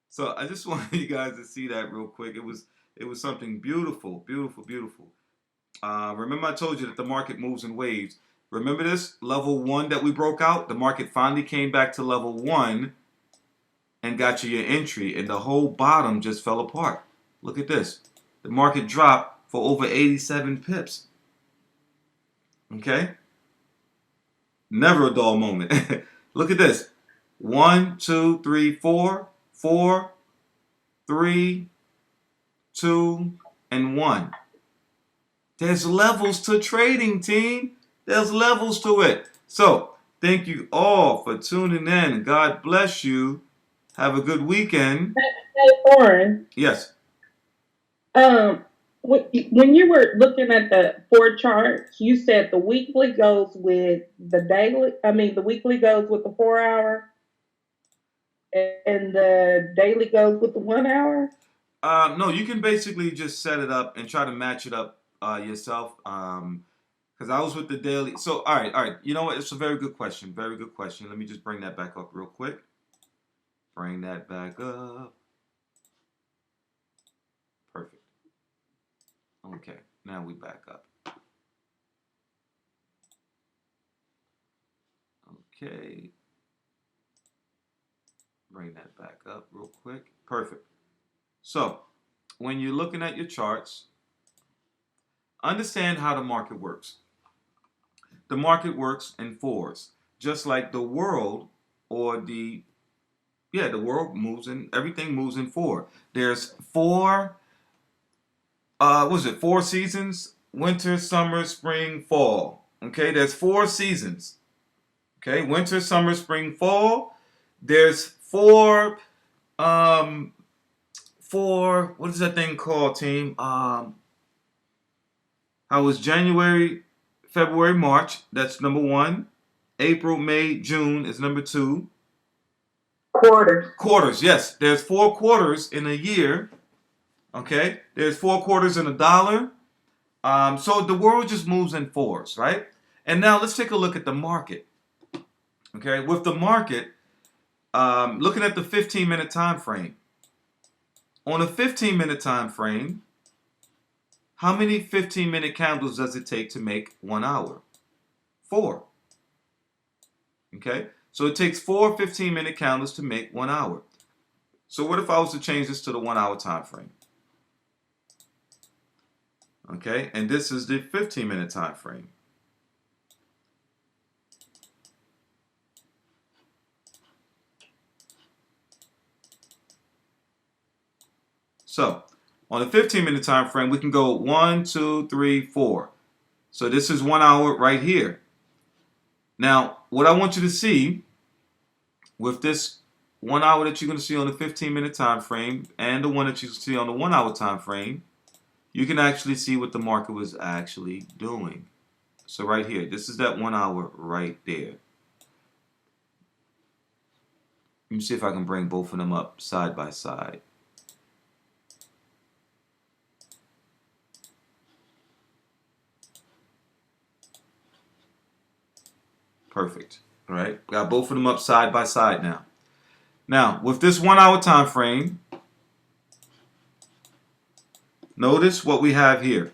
So I just wanted you guys to see that real quick. It was something beautiful, beautiful, beautiful. Remember I told you that the market moves in waves. Remember this? Level 1 that we broke out? The market finally came back to level 1 and got you your entry, and the whole bottom just fell apart. Look at this. The market dropped for over 87 pips. Okay? Never a dull moment. Look at this. 1, 2, 3, 4, 4, 3, 2, and 1. There's levels to trading, team. There's levels to it. So, thank you all for tuning in. God bless you. Have a good weekend.
Hey, Warren.
Yes.
When you were looking at the 4 charts, you said the weekly goes with the daily. I mean, the weekly goes with the 4 hour, and the daily goes with the 1 hour.
No, you can basically just set it up and try to match it up yourself. Because I was with the daily. So, all right. You know what? It's a very good question. Very good question. Let me just bring that back up real quick. Bring that back up. Perfect. Okay, now we back up. Okay. Bring that back up real quick. Perfect. So, when you're looking at your charts, understand how the market works. The market works in 4s, just like the world or the world moves in, everything moves in 4. There's 4, 4 seasons? Winter, summer, spring, fall. Okay, there's 4 seasons. Okay, winter, summer, spring, fall. There's 4, what is that thing called, team? How was January, February, March? That's number 1. April, May, June is number 2. Quarters, yes. There's 4 quarters in a year. Okay? There's 4 quarters in a dollar. So the world just moves in 4s, right? And now let's take a look at the market. Okay? With the market, looking at the 15-minute time frame. On a 15-minute time frame, how many 15-minute candles does it take to make 1 hour? 4. Okay? So it takes 4 15-minute candles to make 1 hour. So what if I was to change this to the 1 hour time frame? Okay, and this is the 15-minute time frame. So on the 15-minute time frame, we can go 1, 2, 3, 4. So this is 1 hour right here. Now, what I want you to see with this 1 hour that you're going to see on the 15-minute time frame and the one that you see on the 1 hour time frame, you can actually see what the market was actually doing. So right here, this is that 1 hour right there. Let me see if I can bring both of them up side by side. Perfect. All right, got both of them up side by side now. Now, with this 1 hour time frame, notice what we have here.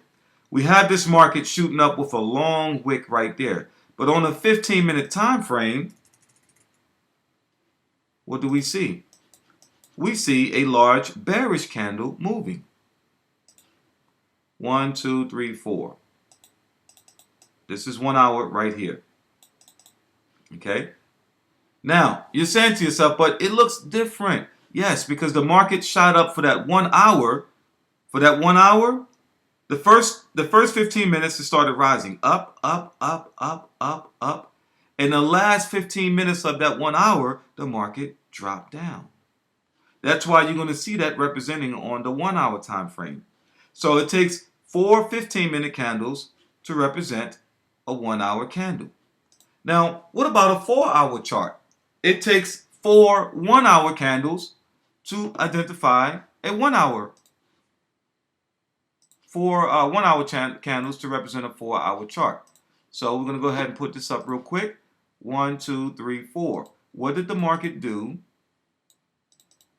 We have this market shooting up with a long wick right there. But on a 15-minute time frame, what do we see? We see a large bearish candle moving. 1, 2, 3, 4. This is 1 hour right here. Okay? Now, you're saying to yourself, but it looks different. Yes, because the market shot up for that 1 hour. For that 1 hour, the first 15 minutes it started rising up, up, up, up, up, up. In the last 15 minutes of that 1 hour, the market dropped down. That's why you're going to see that representing on the 1 hour time frame. So it takes 4 15-minute candles to represent a 1 hour candle. Now, what about a 4 hour chart? It takes 4 1 hour candles to identify a 1 hour. 4 1 hour candles to represent a 4 hour chart. So we're going to go ahead and put this up real quick. 1, 2, 3, 4. What did the market do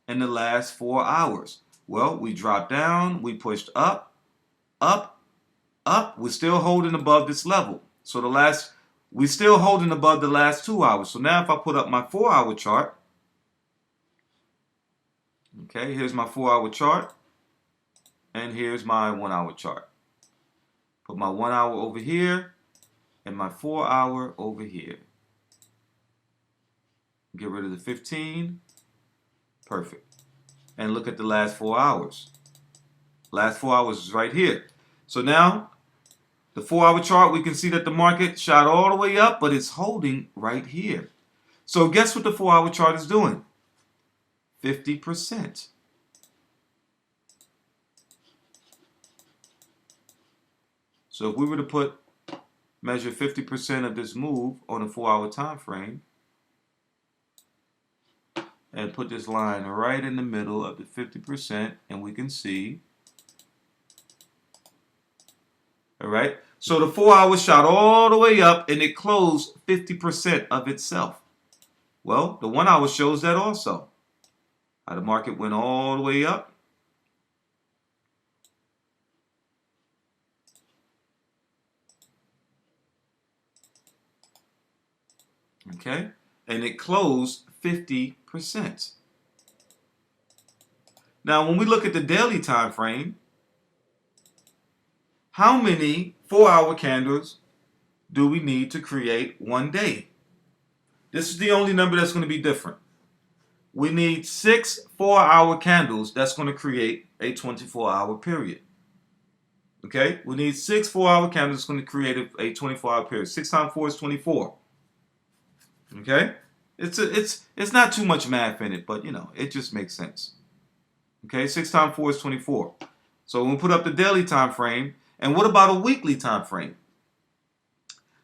in the last 4 hours? Well, we dropped down, we pushed up, up, up. We're still holding above this level. So we're still holding above the last 2 hours. So now if I put up my 4 hour chart, okay, here's my 4 hour chart, and here's my 1 hour chart. Put my 1 hour over here, and my 4 hour over here. Get rid of the 15. Perfect. And look at the last 4 hours. Last 4 hours is right here. So now, the 4 hour chart, we can see that the market shot all the way up, but it's holding right here. So guess what the 4 hour chart is doing? 50%. So if we were to measure 50% of this move on a 4 hour time frame, and put this line right in the middle of the 50%, and we can see, all right? So the 4 hours shot all the way up, and it closed 50% of itself. Well, the 1 hour shows that also. How the market went all the way up. Okay? And it closed 50%. Now, when we look at the daily time frame, how many 4 hour candles do we need to create one day? This is the only number that's going to be different. We need 6 4 hour candles that's going to create a 24-hour period. Okay? We need 6 4 hour candles that's going to create a 24-hour period. 6 times 4 is 24. Okay? It's not too much math in it, but you know, it just makes sense. Okay? 6 times 4 is 24. So when we put up the daily time frame, and what about a weekly time frame?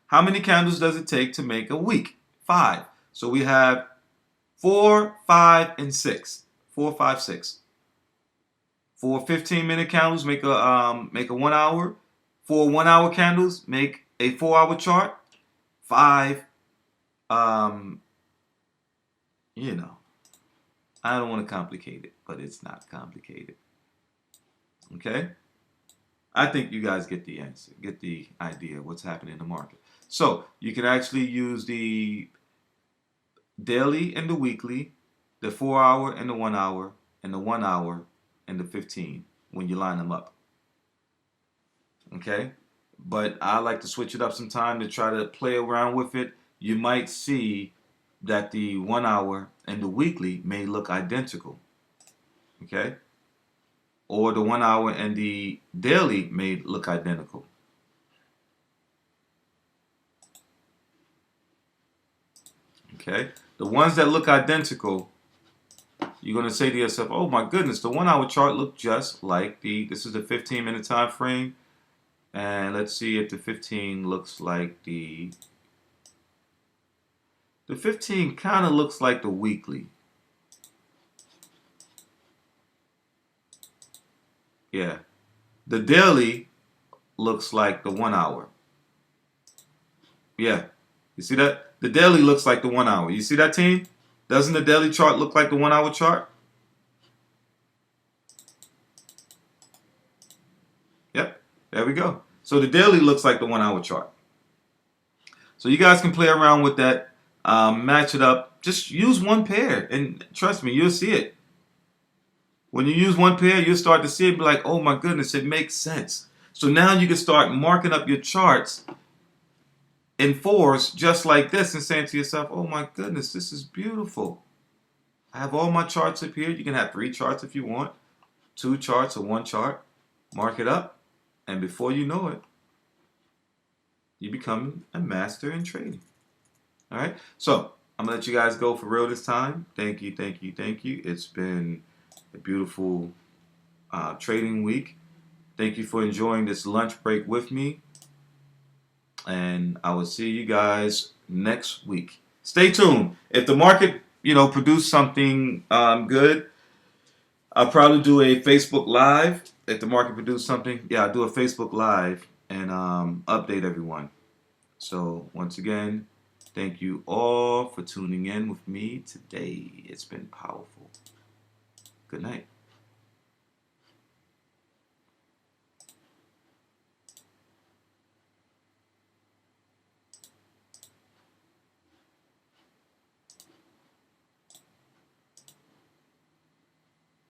How many candles does it take to make a week? 5. So we have 4, 5, and 6. 4, 5, 6. 4 15-minute candles make a 1 hour. 4 1 hour candles make a 4 hour chart. 5, you know, I don't want to complicate it, but it's not complicated. Okay? I think you guys get the answer, get the idea of what's happening in the market. So you can actually use the daily and the weekly, the 4 hour and the 1 hour, and the 1 hour and the 15 when you line them up. Okay, but I like to switch it up sometime to try to play around with it. You might see that the 1 hour and the weekly may look identical. Okay, or the 1 hour and the daily may look identical. Okay, the ones that look identical, you're going to say to yourself, oh my goodness, the 1 hour chart looked just like this is the 15-minute time frame. And let's see if the 15 looks like the 15 kind of looks like the weekly. Yeah. The daily looks like the 1 hour. Yeah. You see that? The daily looks like the 1 hour. You see that, team? Doesn't the daily chart look like the 1 hour chart? Yep. There we go. So the daily looks like the 1 hour chart. So you guys can play around with that. Match it up. Just use one pair. And trust me, you'll see it. When you use one pair, you'll start to see it and be like, oh my goodness, it makes sense. So now you can start marking up your charts in fours just like this and saying to yourself, oh my goodness, this is beautiful. I have all my charts up here. You can have 3 charts if you want, 2 charts or 1 chart. Mark it up, and before you know it, you become a master in trading. All right, so I'm gonna let you guys go for real this time. Thank you, thank you, thank you. It's been a beautiful trading week. Thank you for enjoying this lunch break with me. And I will see you guys next week. Stay tuned. If the market, produce something good, I'll probably do a Facebook Live. If the market produce something, yeah, I'll do a Facebook Live and update everyone. So once again, thank you all for tuning in with me today. It's been powerful. Good night.